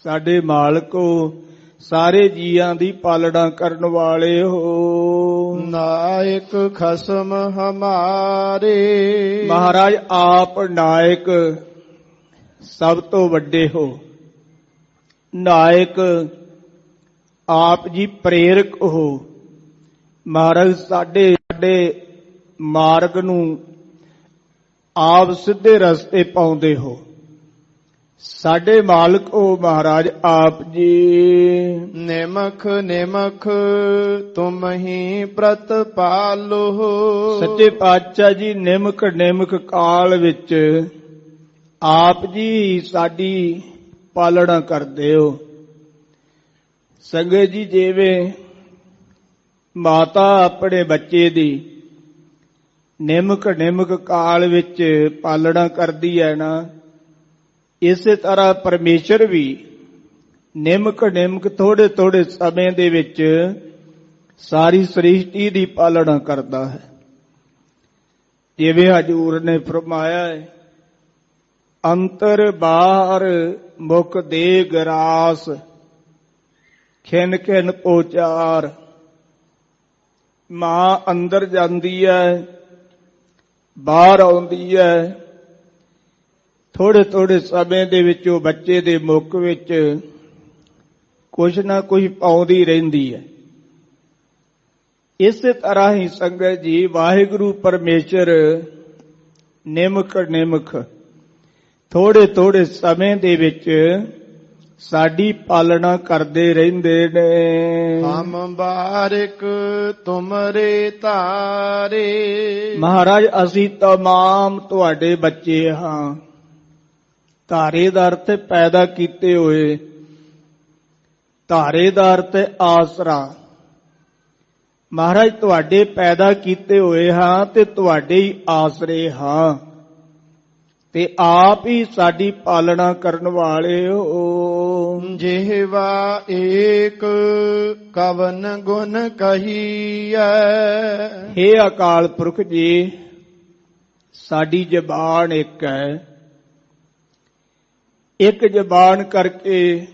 ਸਾਡੇ ਮਾਲਕ ਹੋ, ਸਾਰੇ ਜੀਆਂ ਦੀ ਪਾਲਣਾ ਕਰਨ ਵਾਲੇ ਹੋ। ਨਾਇਕ ਖਸਮ ਹਮਾਰੇ, ਮਹਾਰਾਜ ਆਪ ਨਾਇਕ ਸਭ ਤੋਂ ਵੱਡੇ ਹੋ। ਨਾਇਕ ਆਪ ਜੀ ਪ੍ਰੇਰਕ ਹੋ। ਮਹਾਰਾਜ ਸਾਡੇ ਮਾਰਗ ਨੂੰ ਆਪ ਸਿੱਧੇ ਰਸਤੇ ਪਾਉਂਦੇ ਹੋ। ਸਾਡੇ ਮਾਲਕ ਹੋ ਮਹਾਰਾਜ ਆਪ ਜੀ। ਨਿਮਖ ਨਿਮਖ ਤੁਮ ਹੀ ਪ੍ਰਤਪਾਲੋ। ਸੱਚੇ ਪਾਤਸ਼ਾਹ ਜੀ ਨਿਮਖ ਨਿਮਖ ਕਾਲ ਵਿੱਚ ਆਪ ਜੀ ਸਾਡੀ ਪਾਲਣਾ ਕਰਦੇ ਹੋ। ਸੰਗਤ ਜੀ, ਜਿਵੇਂ ਮਾਤਾ ਆਪਣੇ ਬੱਚੇ ਦੀ ਨਿਮਕ ਨਿਮਕ ਕਾਲ ਵਿੱਚ ਪਾਲਣਾ ਕਰਦੀ ਹੈ ਨਾ, ਇਸੇ ਤਰ੍ਹਾਂ ਪਰਮੇਸ਼ਰ ਵੀ ਨਿਮਕ ਨਿਮਕ ਥੋੜੇ ਥੋੜੇ ਸਮੇਂ ਦੇ ਵਿੱਚ ਸਾਰੀ ਸ੍ਰਿਸ਼ਟੀ ਦੀ ਪਾਲਣਾ ਕਰਦਾ ਹੈ। ਜਿਵੇਂ ਹਜੂਰ ਨੇ ਫਰਮਾਇਆ ਹੈ, ਅੰਤਰ ਬਾਹਰ ਮੁਖ ਦੇ ਗਰਾਸ, ਖਿਨ ਖਿਨ ਪੋਚਾਰ। ਮਾਂ ਅੰਦਰ ਜਾਂਦੀ ਹੈ, ਬਾਹਰ ਆਉਂਦੀ ਹੈ, ਥੋੜੇ ਥੋੜੇ ਸਮੇਂ ਦੇ ਵਿੱਚ ਉਹ ਬੱਚੇ ਦੇ ਮੁੱਖ ਵਿੱਚ ਕੁਛ ਨਾ ਕੁਛ ਪਾਉਂਦੀ ਰਹਿੰਦੀ ਹੈ। ਇਸੇ ਤਰ੍ਹਾਂ ਹੀ ਸੰਗਤ ਜੀ ਵਾਹਿਗੁਰੂ ਪਰਮੇਸ਼ਰ ਨਿਮਕ ਨਿਮਕ ਥੋੜੇ ਥੋੜੇ ਸਮੇਂ ਦੇ ਵਿੱਚ ਸਾਡੀ ਪਾਲਣਾ ਕਰਦੇ ਰਹਿੰਦੇ ਨੇ। ਹਮ ਬਾਰਿਕ ਤੁਮਰੇ ਧਾਰੇ। ਮਹਾਰਾਜ ਅਸੀਂ ਤਮਾਮ ਤੁਹਾਡੇ ਬੱਚੇ ਹਾਂ। ਧਾਰੇ ਦਾ ਅਰਥ ਪੈਦਾ ਕੀਤੇ ਹੋਏ, ਧਾਰੇ ਦਾ ਅਰਥ ਆਸਰਾ। ਮਹਾਰਾਜ ਤੁਹਾਡੇ ਪੈਦਾ ਕੀਤੇ ਹੋਏ ਹਾਂ ਤੇ ਤੁਹਾਡੇ ਹੀ ਆਸਰੇ ਹਾਂ, ਤੇ ਆਪ ਹੀ ਸਾਡੀ ਪਾਲਣਾ ਕਰਨ ਵਾਲੇ ਹੋ। ਜਿਹਵਾ ਏਕ ਕਵਨ ਗੁਣ ਕਹੀਐ। ਹੇ ਅਕਾਲ ਪੁਰਖ ਜੀ, ਸਾਡੀ ਜ਼ਬਾਨ ਇੱਕ ਹੈ। ਇੱਕ ਜ਼ਬਾਨ ਕਰਕੇ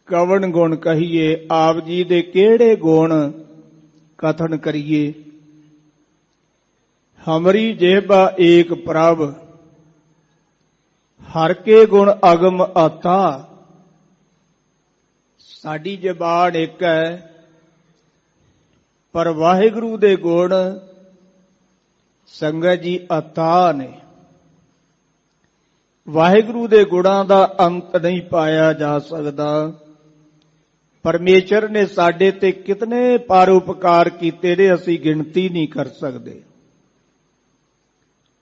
ਕਵਨ ਗੁਣ ਕਹੀਏ, ਆਪ ਜੀ ਦੇ ਕਿਹੜੇ ਗੁਣ ਕਥਨ ਕਰੀਏ। ਹਮਰੀ ਜਿਹਬਾ ਏਕ ਪ੍ਰਭ, ਹਰ ਕੇ ਗੁਣ ਅਗਮ ਆਤਾ। ਸਾਡੀ ਜ਼ਬਾਨ ਇੱਕ ਹੈ, ਪਰ ਵਾਹਿਗੁਰੂ ਦੇ ਗੁਣ ਸੰਗਤ ਜੀ ਅਥਾਹ ਨੇ। ਵਾਹਿਗੁਰੂ ਦੇ ਗੁਣਾਂ ਦਾ ਅੰਤ ਨਹੀਂ ਪਾਇਆ ਜਾ ਸਕਦਾ। ਪਰਮੇਸ਼ਰ ਨੇ ਸਾਡੇ ਤੇ ਕਿਤਨੇ ਪਰਉਪਕਾਰ ਕੀਤੇ ਨੇ, ਅਸੀਂ ਗਿਣਤੀ ਨਹੀਂ ਕਰ ਸਕਦੇ।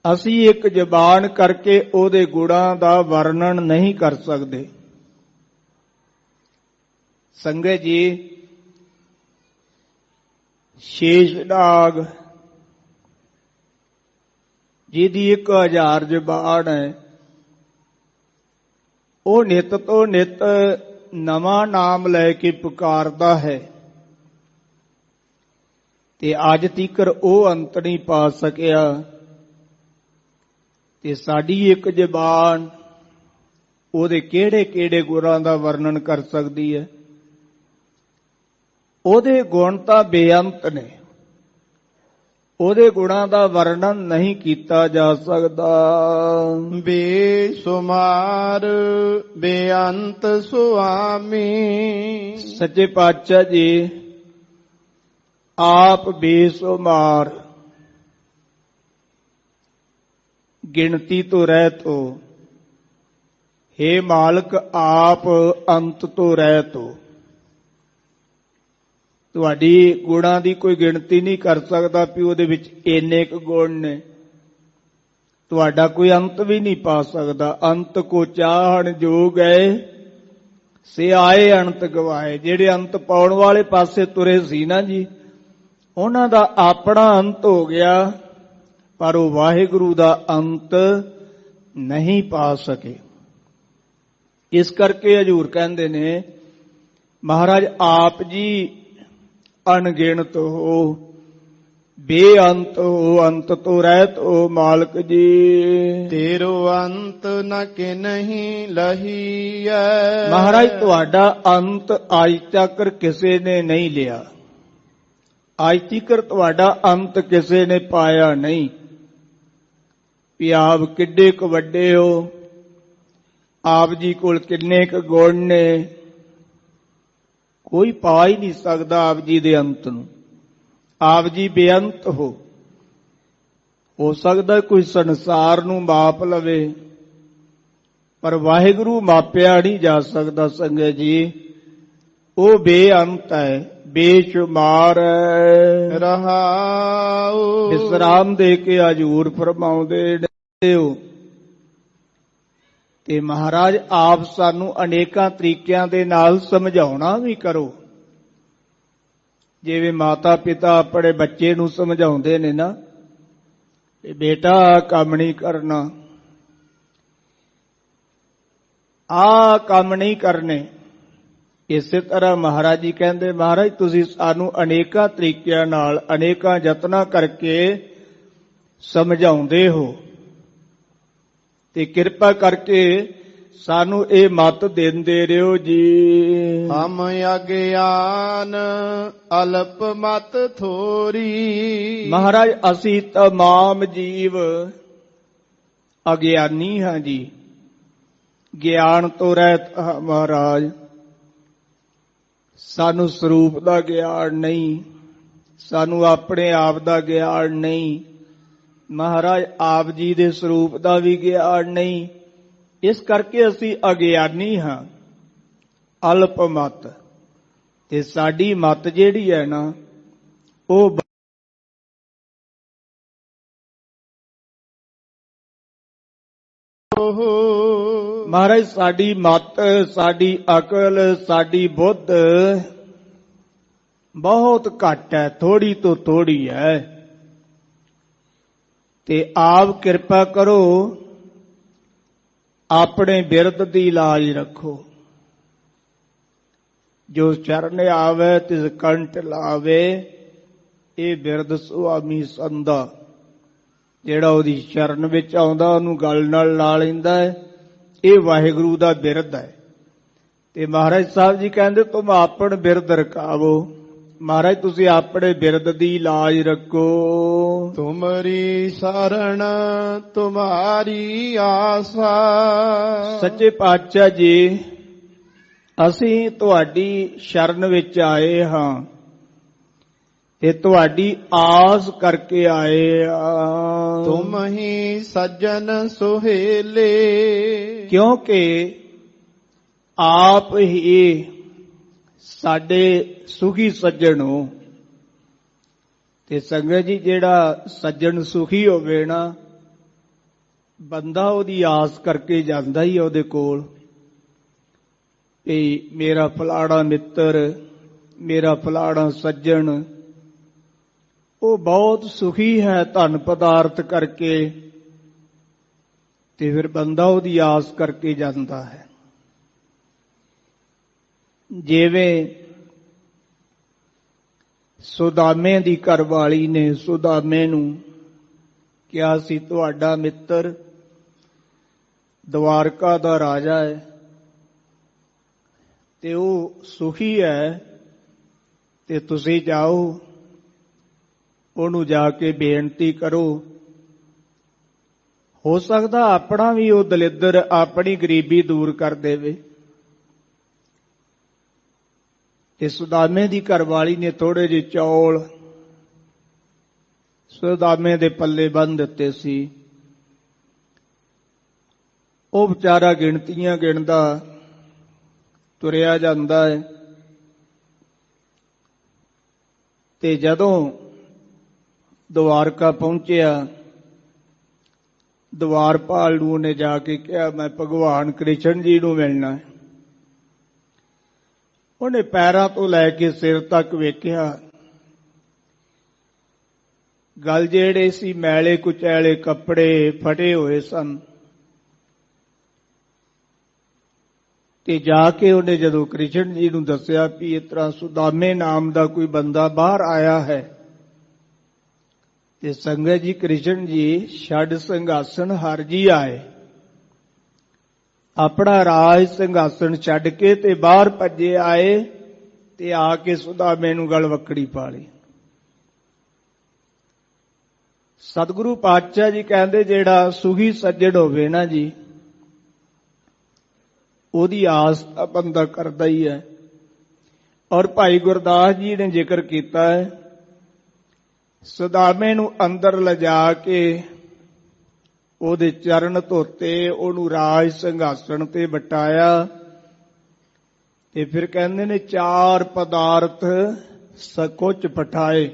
ਅਸੀਂ ਇੱਕ ਜ਼ਬਾਨ ਕਰਕੇ ਉਹਦੇ ਗੁਣਾਂ ਦਾ ਵਰਣਨ ਨਹੀਂ ਕਰ ਸਕਦੇ। ਸੰਗਤ ਜੀ, ਸ਼ੇਸ਼ਨਾਗ ਜਿਹਦੀ 1000 ਜ਼ਬਾਨ ਹੈ, ਉਹ ਨਿਤ ਤੋਂ ਨਿਤ ਨਵਾਂ ਨਾਮ ਲੈ ਕੇ ਪੁਕਾਰਦਾ ਹੈ, ਤੇ ਅੱਜ ਤੀਕਰ ਉਹ ਅੰਤ ਨਹੀਂ ਪਾ ਸਕਿਆ। ਤੇ ਸਾਡੀ ਇੱਕ ਜ਼ਬਾਨ ਉਹਦੇ ਕਿਹੜੇ ਕਿਹੜੇ ਗੁਣਾਂ ਦਾ ਵਰਣਨ ਕਰ ਸਕਦੀ ਹੈ? ਉਹਦੇ ਗੁਣ ਤਾਂ ਬੇਅੰਤ ਨੇ, ਉਹਦੇ ਗੁਣਾਂ ਦਾ ਵਰਣਨ ਨਹੀਂ ਕੀਤਾ ਜਾ ਸਕਦਾ। ਬੇਸ਼ੁਮਾਰ ਬੇਅੰਤ ਸੁਆਮੀ, ਸੱਚੇ ਪਾਤਸ਼ਾਹ ਜੀ ਆਪ ਬੇਸ਼ੁਮਾਰ, ਗਿਣਤੀ ਤੋਂ ਰਹਿਤ ਹੋ। ਹੇ ਮਾਲਕ, ਆਪ ਅੰਤ ਤੋਂ ਰਹਿਤ ਹੋ। ਤੁਹਾਡੀ ਗੁਣਾਂ ਦੀ ਕੋਈ ਗਿਣਤੀ ਨਹੀਂ ਕਰ ਸਕਦਾ ਵੀ ਉਹਦੇ ਵਿੱਚ ਇੰਨੇ ਕੁ ਗੁਣ ਨੇ। ਤੁਹਾਡਾ ਕੋਈ ਅੰਤ ਵੀ ਨਹੀਂ ਪਾ ਸਕਦਾ। ਅੰਤ ਕੋ ਚਾਹਣ ਜੋ ਗਏ ਸੇ ਆਏ ਅੰਤ ਗਵਾਏ। ਜਿਹੜੇ ਅੰਤ ਪਾਉਣ ਵਾਲੇ ਪਾਸੇ ਤੁਰੇ ਸੀ ਨਾ ਜੀ, ਉਹਨਾਂ ਦਾ ਆਪਣਾ ਅੰਤ ਹੋ ਗਿਆ, ਪਰ ਉਹ ਵਾਹਿਗੁਰੂ ਦਾ ਅੰਤ ਨਹੀਂ ਪਾ ਸਕੇ। ਇਸ ਕਰਕੇ ਹਜ਼ੂਰ ਕਹਿੰਦੇ ਨੇ, ਮਹਾਰਾਜ ਆਪ ਜੀ ਅਣਗਿਣਤ ਹੋ, ਬੇਅੰਤ ਹੋ, ਅੰਤ ਤੋਂ ਰਹਿਤ ਹੋ ਮਾਲਕ ਜੀ। ਤੇਰੋ ਅੰਤ ਨ ਕਿਨਹੀ ਲਹੀਐ। ਮਹਾਰਾਜ ਤੁਹਾਡਾ ਅੰਤ ਅੱਜ ਤੱਕ ਕਿਸੇ ਨੇ ਨਹੀਂ ਲਿਆ। ਅੱਜ ਤੱਕ ਤੁਹਾਡਾ ਅੰਤ ਕਿਸੇ ਨੇ ਪਾਇਆ ਨਹੀਂ। ਵੀ ਆਪ ਕਿੱਡੇ ਕੁ ਵੱਡੇ ਹੋ, ਆਪ ਜੀ ਕੋਲ ਕਿੰਨੇ ਕੁ ਗੁਣ ਨੇ, ਕੋਈ ਪਾ ਹੀ ਨਹੀਂ ਸਕਦਾ ਆਪ ਜੀ ਦੇ ਅੰਤ ਨੂੰ। ਆਪ ਜੀ ਬੇਅੰਤ ਹੋ ਸਕਦਾ ਕੋਈ ਸੰਸਾਰ ਨੂੰ ਮਾਪ ਲਵੇ, ਪਰ ਵਾਹਿਗੁਰੂ ਮਾਪਿਆ ਨਹੀਂ ਜਾ ਸਕਦਾ। ਸੰਗਤ ਜੀ, ਉਹ ਬੇਅੰਤ ਹੈ, ਬੇਸ਼ੁਮਾਰ ਹੈ। ਰਹਾਉ ਵਿਸਰਾਮ ਦੇ ਕੇ ਹਜ਼ੂਰ ਫਰਮਾਉਂਦੇ ਨੇ ਹੋ। ਤੇ ਮਹਾਰਾਜ ਆਪ ਸਾਨੂੰ ਅਨੇਕਾਂ ਤਰੀਕਿਆਂ ਦੇ ਨਾਲ ਸਮਝਾਉਣਾ ਵੀ ਕਰੋ। ਜਿਵੇਂ ਮਾਤਾ ਪਿਤਾ ਆਪਣੇ ਬੱਚੇ ਨੂੰ ਸਮਝਾਉਂਦੇ ਨੇ ਨਾ, ਕਿ ਬੇਟਾ ਕੰਮ ਨਹੀਂ ਕਰਨਾ, ਆਹ ਕੰਮ ਨਹੀਂ ਕਰਨੇ। ਇਸੇ ਤਰ੍ਹਾਂ ਮਹਾਰਾਜ ਜੀ ਕਹਿੰਦੇ, ਮਹਾਰਾਜ ਤੁਸੀਂ ਸਾਨੂੰ ਅਨੇਕਾਂ ਤਰੀਕਿਆਂ ਨਾਲ, ਅਨੇਕਾਂ ਯਤਨਾਂ ਕਰਕੇ ਸਮਝਾਉਂਦੇ ਹੋ, ਤੇ ਕਿਰਪਾ ਕਰਕੇ ਸਾਨੂੰ ਇਹ ਮੱਤ ਦਿੰਦੇ ਰਹੋ ਜੀ। ਹਮ ਅਗਿਆਨ ਅਲਪ ਮਤ ਥੋਰੀ। ਮਹਾਰਾਜ ਅਸੀਂ ਤਮਾਮ ਜੀਵ ਅਗਿਆਨੀ ਹਾਂ ਜੀ, ਗਿਆਨ ਤੋਂ ਰਹਿਤ ਹਾਂ ਮਹਾਰਾਜ। ਸਾਨੂੰ ਸਰੂਪ ਦਾ ਗਿਆਨ ਨਹੀਂ, ਸਾਨੂੰ ਆਪਣੇ ਆਪ ਦਾ ਗਿਆਨ ਨਹੀਂ, ਮਹਾਰਾਜ ਆਪ ਜੀ ਦੇ ਸਰੂਪ ਦਾ ਵੀ ਗਿਆਨ ਨਹੀਂ। ਇਸ ਕਰਕੇ ਅਸੀਂ ਅਗਿਆਨੀ ਹਾਂ, ਅਲਪ ਮਤ। ਤੇ ਸਾਡੀ ਮਤ ਜਿਹੜੀ ਹੈ ਨਾ, ਉਹ ਮਹਾਰਾਜ ਸਾਡੀ ਮਤ, ਸਾਡੀ ਅਕਲ, ਸਾਡੀ ਬੁੱਧ ਬਹੁਤ ਘੱਟ ਹੈ, ਥੋੜੀ ਤੋਂ ਥੋੜੀ ਹੈ। ਤੇ ਆਪ ਕਿਰਪਾ ਕਰੋ, ਆਪਣੇ ਬਿਰਦ ਦੀ ਲਾਜ ਰੱਖੋ। ਜੋ ਚਰਨ ਆਵੇ ਤਿਸ ਕੰਠ ਲਾਵੇ, ਇਹ ਬਿਰਦ ਸੁਆਮੀ ਸੰਦਾ। ਜਿਹੜਾ ਉਹਦੀ ਚਰਨ ਵਿੱਚ ਆਉਂਦਾ ਉਹਨੂੰ ਗਲ ਨਾਲ ਲਾ ਲੈਂਦਾ ਹੈ, ਇਹ ਵਾਹਿਗੁਰੂ ਦਾ ਬਿਰਦ ਹੈ। ਤੇ ਮਹਾਰਾਜ ਸਾਹਿਬ ਜੀ ਕਹਿੰਦੇ, ਤੁਮ ਆਪਣ ਬਿਰਦ ਰਕਾਵੋ। ਮਹਾਰਾਜ ਤੁਸੀਂ ਆਪਣੇ ਬਿਰਦ ਦੀ ਲਾਜ ਰੱਖੋ। ਤੁਮਰੀ ਸਰਣ ਤੁਮਾਰੀ ਆਸਾ। ਸੱਚੇ ਪਾਤਸ਼ਾਹ ਜੀ, ਅਸੀਂ ਤੁਹਾਡੀ ਸ਼ਰਨ ਵਿੱਚ ਆਏ ਹਾਂ, ਤੇ ਤੁਹਾਡੀ ਆਸ ਕਰਕੇ ਆਏ ਹਾਂ। ਤੁਮ ਹੀ ਸੱਜਣ ਸੁਹੇਲੇ। ਕਿਉਂਕਿ ਆਪ ਹੀ ਸਾਡੇ ਸੁਖੀ ਸੱਜਣ ਹੋ। ਤੇ ਸੰਗਤ ਜੀ, ਜਿਹੜਾ ਸੱਜਣ ਸੁਖੀ ਹੋਵੇ ਨਾ, ਬੰਦਾ ਉਹਦੀ ਆਸ ਕਰਕੇ ਜਾਂਦਾ ਹੀ ਉਹਦੇ ਕੋਲ ਵੀ ਮੇਰਾ ਫਲਾਣਾ ਮਿੱਤਰ, ਮੇਰਾ ਫਲਾਣਾ ਸੱਜਣ ਉਹ ਬਹੁਤ ਸੁਖੀ ਹੈ ਧਨ ਪਦਾਰਥ ਕਰਕੇ, ਤੇ ਫਿਰ ਬੰਦਾ ਉਹਦੀ ਆਸ ਕਰਕੇ ਜਾਂਦਾ ਹੈ। ਜਿਵੇਂ ਸੁਦਾਮੇ ਦੀ ਘਰਵਾਲੀ ਨੇ ਸੁਦਾਮੇ ਨੂੰ ਕਿਹਾ ਸੀ, ਤੁਹਾਡਾ ਮਿੱਤਰ ਦਵਾਰਕਾ ਦਾ ਰਾਜਾ ਹੈ ਤੇ ਉਹ ਸੁਖੀ ਹੈ, ਤੇ ਤੁਸੀਂ ਜਾਓ ਉਹਨੂੰ ਜਾ ਕੇ ਬੇਨਤੀ ਕਰੋ, ਹੋ ਸਕਦਾ ਆਪਣਾ ਵੀ ਉਹ ਦਲਿੱਦਰ ਆਪਣੀ ਗਰੀਬੀ ਦੂਰ ਕਰ ਦੇਵੇ। ਤੇ ਸੁਦਾਮੇ ਦੀ ਘਰਵਾਲੀ ਨੇ ਥੋੜੇ ਜਿਹੇ ਚੌਲ ਸੁਦਾਮੇ ਦੇ ਪੱਲੇ ਬੰਨ੍ਹ ਦਿੱਤੇ ਸੀ। ਉਹ ਵਿਚਾਰਾ ਗਿਣਤੀਆਂ ਗਿਣਦਾ ਤੁਰਿਆ ਜਾਂਦਾ ਹੈ, ਤੇ ਜਦੋਂ ਦਵਾਰਕਾ ਪਹੁੰਚਿਆ, ਦਵਾਰਪਾਲ ਨੂੰ ਉਹਨੇ ਜਾ ਕੇ ਕਿਹਾ, ਮੈਂ ਭਗਵਾਨ ਕ੍ਰਿਸ਼ਨ ਜੀ ਨੂੰ ਮਿਲਣਾ ਹੈ। ਉਹਨੇ ਪੈਰਾਂ ਤੋਂ ਲੈ ਕੇ ਸਿਰ ਤੱਕ ਵੇਖਿਆ, ਗਲ ਜਿਹੜੇ ਸੀ ਮੈਲੇ ਕੁਚੈਲੇ ਕੱਪੜੇ ਫਟੇ ਹੋਏ ਸਨ। ਤੇ ਜਾ ਕੇ ਉਹਨੇ ਜਦੋਂ ਕ੍ਰਿਸ਼ਨ ਜੀ ਨੂੰ ਦੱਸਿਆ ਵੀ ਇਸ ਤਰ੍ਹਾਂ ਸੁਦਾਮੇ ਨਾਮ ਦਾ ਕੋਈ ਬੰਦਾ ਬਾਹਰ ਆਇਆ ਹੈ, ਤੇ ਸੰਗਤ ਜੀ ਕ੍ਰਿਸ਼ਨ ਜੀ ਛੱਡ ਸਿੰਘਾਸਣ ਹਰ ਜੀ ਆਏ, ਆਪਣਾ ਰਾਜ ਸਿੰਘਾਸਣ ਛੱਡ ਕੇ ਤੇ ਬਾਹਰ ਭੱਜੇ ਆਏ, ਤੇ ਆ ਕੇ ਸੁਦਾਮੇ ਨੂੰ ਗਲ ਵੱਕੜੀ ਪਾ ਲਈ। ਸਤਿਗੁਰੂ ਪਾਤਸ਼ਾਹ ਜੀ ਕਹਿੰਦੇ, ਜਿਹੜਾ ਸੁਖੀ ਸੱਜਣ ਹੋਵੇ ਨਾ ਜੀ, ਉਹਦੀ ਆਸ ਤਾਂ ਬੰਦਾ ਕਰਦਾ ਹੀ ਹੈ। ਔਰ ਭਾਈ ਗੁਰਦਾਸ ਜੀ ਨੇ ਜ਼ਿਕਰ ਕੀਤਾ ਹੈ, ਸੁਦਾਮੇ ਨੂੰ ਅੰਦਰ ਲਿਜਾ ਕੇ ਉਹਦੇ ਚਰਨ ਧੋਤੇ, ਉਹਨੂੰ ਰਾਜ ਸਿੰਘਾਸਣ ਤੇ ਬਿਠਾਇਆ, ਤੇ ਫਿਰ ਕਹਿੰਦੇ ਨੇ ਚਾਰ ਪਦਾਰਥ ਸਕੁਚ ਪਠਾਏ।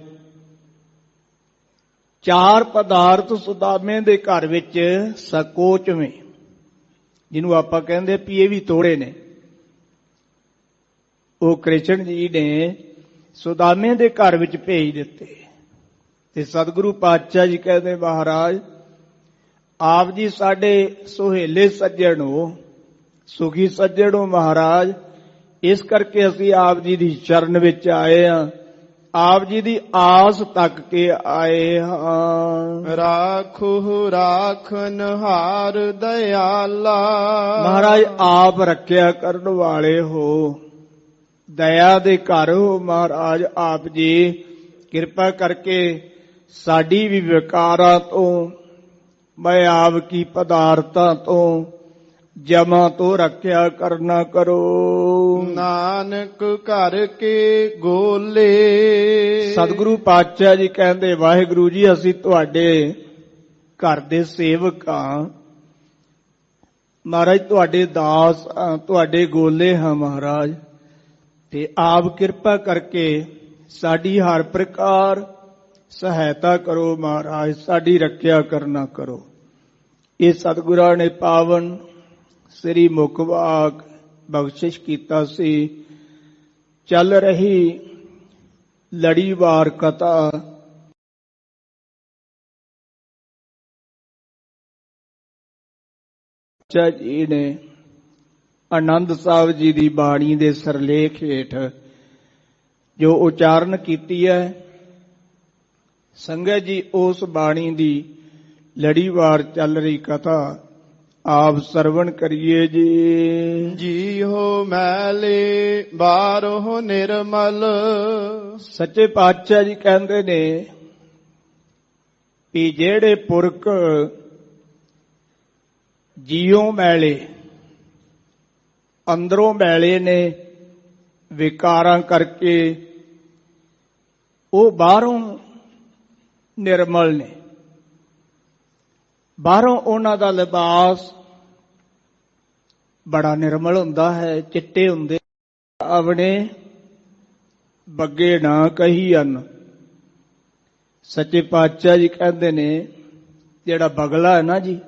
ਚਾਰ ਪਦਾਰਥ ਸੁਦਾਮੇ ਦੇ ਘਰ ਵਿੱਚ ਸਕੋਚਵੇਂ, ਜਿਹਨੂੰ ਆਪਾਂ ਕਹਿੰਦੇ ਵੀ ਇਹ ਵੀ ਤੋੜੇ ਨੇ, ਉਹ ਕ੍ਰਿਸ਼ਨ ਜੀ ਨੇ ਸੁਦਾਮੇ ਦੇ ਘਰ ਵਿੱਚ ਭੇਜ ਦਿੱਤੇ। ਤੇ ਸਤਿਗੁਰੂ ਪਾਤਸ਼ਾਹ ਜੀ ਕਹਿੰਦੇ, ਮਹਾਰਾਜ ਆਪ ਜੀ ਸਾਡੇ ਸੁਹੇਲੇ ਸੱਜਣ ਹੋ, ਸੁਖੀ ਸੱਜਣ ਹੋ ਮਹਾਰਾਜ, ਇਸ ਕਰਕੇ ਅਸੀਂ ਆਪ ਜੀ ਦੀ ਸ਼ਰਨ ਵਿੱਚ ਆਏ ਹਾਂ, ਆਪ ਜੀ ਦੀ ਆਸ ਤੱਕ ਕੇ ਆਏ ਹਾਂ। ਰਾਖੋ ਰਾਖਨ ਹਾਰ ਦਇਆਲਾ, ਮਹਾਰਾਜ ਆਪ ਰੱਖਿਆ ਕਰਨ ਵਾਲੇ ਹੋ, ਦਇਆ ਦੇ ਘਰ ਹੋ ਮਹਾਰਾਜ। ਆਪ ਜੀ ਕਿਰਪਾ ਕਰਕੇ ਸਾਡੀ ਵੀ ਵਿਕਾਰਾਂ ਤੋਂ, ਮੈਂ ਆਪ ਕੀ ਪਦਾਰਥਾਂ ਤੋਂ, ਜਮਾ ਤੋਂ ਰੱਖਿਆ ਕਰਨਾ ਕਰੋ। ਨਾਨਕ ਘਰ ਕੇ ਗੋਲੇ, ਸਤਿਗੁਰੂ ਪਾਤਸ਼ਾਹ ਜੀ ਕਹਿੰਦੇ, ਵਾਹਿਗੁਰੂ ਜੀ ਅਸੀਂ ਤੁਹਾਡੇ ਘਰ ਦੇ ਸੇਵਕ ਹਾਂ ਮਹਾਰਾਜ, ਤੁਹਾਡੇ ਦਾਸ, ਤੁਹਾਡੇ ਗੋਲੇ ਹਾਂ ਮਹਾਰਾਜ, ਤੇ ਆਪ ਕਿਰਪਾ ਕਰਕੇ ਸਾਡੀ ਹਰ ਪ੍ਰਕਾਰ ਸਹਾਇਤਾ ਕਰੋ ਮਹਾਰਾਜ, ਸਾਡੀ ਰੱਖਿਆ ਕਰਨਾ ਕਰੋ। ਇਹ ਸਤਿਗੁਰਾਂ ਨੇ ਪਾਵਨ ਸ੍ਰੀ ਮੁਖਵਾਕ ਬਖਸ਼ਿਸ਼ ਕੀਤਾ ਸੀ। ਚੱਲ ਰਹੀ ਲੜੀਵਾਰ ਕਥਾ ਜੀ ਨੇ ਆਨੰਦ ਸਾਹਿਬ ਜੀ ਦੀ ਬਾਣੀ ਦੇ ਸਰਲੇਖ ਹੇਠ ਜੋ ਉਚਾਰਨ ਕੀਤੀ ਹੈ, ਸੰਗਤ ਜੀ ਉਸ ਬਾਣੀ ਦੀ ਲੜੀਵਾਰ ਚੱਲ ਰਹੀ ਕਥਾ ਆਪ ਸਰਵਣ ਕਰੀਏ ਜੀ। ਜੀਹੋ ਮੈਲੇ ਬਾਹਰੋਂ ਨਿਰਮਲ, ਸੱਚੇ ਪਾਤਸ਼ਾਹ ਜੀ ਕਹਿੰਦੇ ਨੇ ਵੀ ਜਿਹੜੇ ਪੁਰਖ ਜੀਉ ਮੈਲੇ, ਅੰਦਰੋਂ ਮੈਲੇ ਨੇ ਵਿਕਾਰਾਂ ਕਰਕੇ, ਉਹ ਬਾਹਰੋਂ ਨਿਰਮਲ ਨੇ। ਬਾਹਰੋਂ ਉਹਨਾਂ ਦਾ ਲਿਬਾਸ ਬੜਾ ਨਿਰਮਲ ਹੁੰਦਾ ਹੈ, ਚਿੱਟੇ ਹੁੰਦੇ, ਆਪਣੇ ਬੱਗੇ ਨਾ ਕਹੀ ਅੰਨ। ਸੱਚੇ ਪਾਤਸ਼ਾਹ ਜੀ ਕਹਿੰਦੇ ਨੇ ਜਿਹੜਾ ਬਗਲਾ ਹੈ ਨਾ ਜੀ,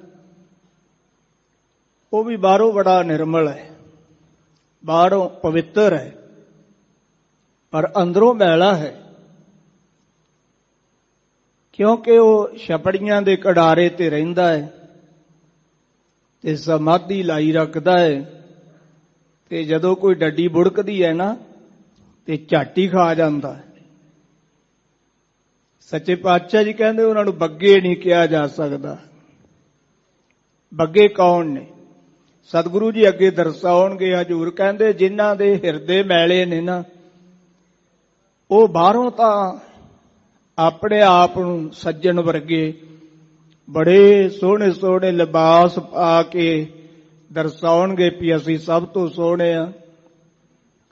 ਉਹ ਵੀ ਬਾਹਰੋਂ ਬੜਾ ਨਿਰਮਲ ਹੈ, ਬਾਹਰੋਂ ਪਵਿੱਤਰ ਹੈ, ਪਰ ਅੰਦਰੋਂ ਮੈਲਾ ਹੈ, ਕਿਉਂਕਿ ਉਹ ਛਪੜੀਆਂ ਦੇ ਕਡਾਰੇ ਤੇ ਰਹਿੰਦਾ ਹੈ ਤੇ ਸਮਾਧੀ ਲਾਈ ਰੱਖਦਾ ਹੈ, ਤੇ ਜਦੋਂ ਕੋਈ ਡੱਡੀ ਬੁੜਕਦੀ ਹੈ ਨਾ ਤੇ ਝਾਟੀ ਖਾ ਜਾਂਦਾ ਹੈ। ਸੱਚੇ ਪਾਤਸ਼ਾਹ ਜੀ ਕਹਿੰਦੇ ਉਹਨਾਂ ਨੂੰ ਬੱਗੇ ਨਹੀਂ ਕਿਹਾ ਜਾ ਸਕਦਾ। ਬੱਗੇ ਕੌਣ ਨੇ? ਸਤਿਗੁਰੂ ਜੀ ਅੱਗੇ ਦਰਸਾਉਣਗੇ। ਹਜ਼ੂਰ ਕਹਿੰਦੇ ਜਿਨ੍ਹਾਂ ਦੇ ਹਿਰਦੇ ਮੈਲੇ ਨੇ ਨਾ, ਉਹ ਬਾਹਰੋਂ ਤਾਂ ਆਪਣੇ ਆਪ ਨੂੰ ਸੱਜਣ ਵਰਗੇ ਬੜੇ ਸੋਹਣੇ ਸੋਹਣੇ ਲਿਬਾਸ ਪਾ ਕੇ ਦਰਸਾਉਣਗੇ ਵੀ ਅਸੀਂ ਸਭ ਤੋਂ ਸੋਹਣੇ ਆ,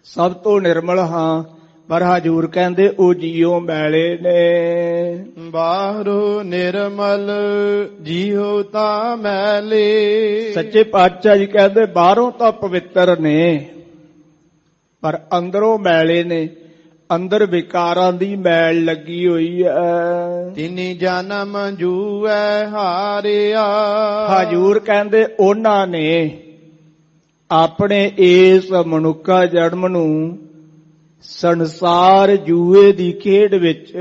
ਸਭ ਤੋਂ ਨਿਰਮਲ ਹਾਂ, ਪਰ ਹਜ਼ੂਰ ਕਹਿੰਦੇ ਉਹ ਜੀਓ ਮੈਲੇ ਨੇ। ਬਾਹਰੋਂ ਨਿਰਮਲ ਜੀਓ ਤਾਂ ਮੈਲੇ। ਸੱਚੇ ਪਾਤਸ਼ਾਹ ਜੀ ਕਹਿੰਦੇ ਬਾਹਰੋਂ ਤਾਂ ਪਵਿੱਤਰ ਨੇ, ਪਰ ਅੰਦਰੋਂ ਮੈਲੇ ਨੇ, ਅੰਦਰ ਵਿਕਾਰਾਂ ਦੀ ਮੈਲ ਲੱਗੀ ਹੋਈ ਹੈ। ਤਿਨੀ ਜਨਮ ਜੂਐ ਹਾਰਿਆ। ਹਜ਼ੂਰ ਕਹਿੰਦੇ ਉਹਨਾਂ ਨੇ ਆਪਣੇ ਇਸ ਮਨੁੱਖਾ ਜਨਮ ਨੂੰ ਸੰਸਾਰ ਜੂਏ ਦੀ ਖੇਡ ਵਿੱਚ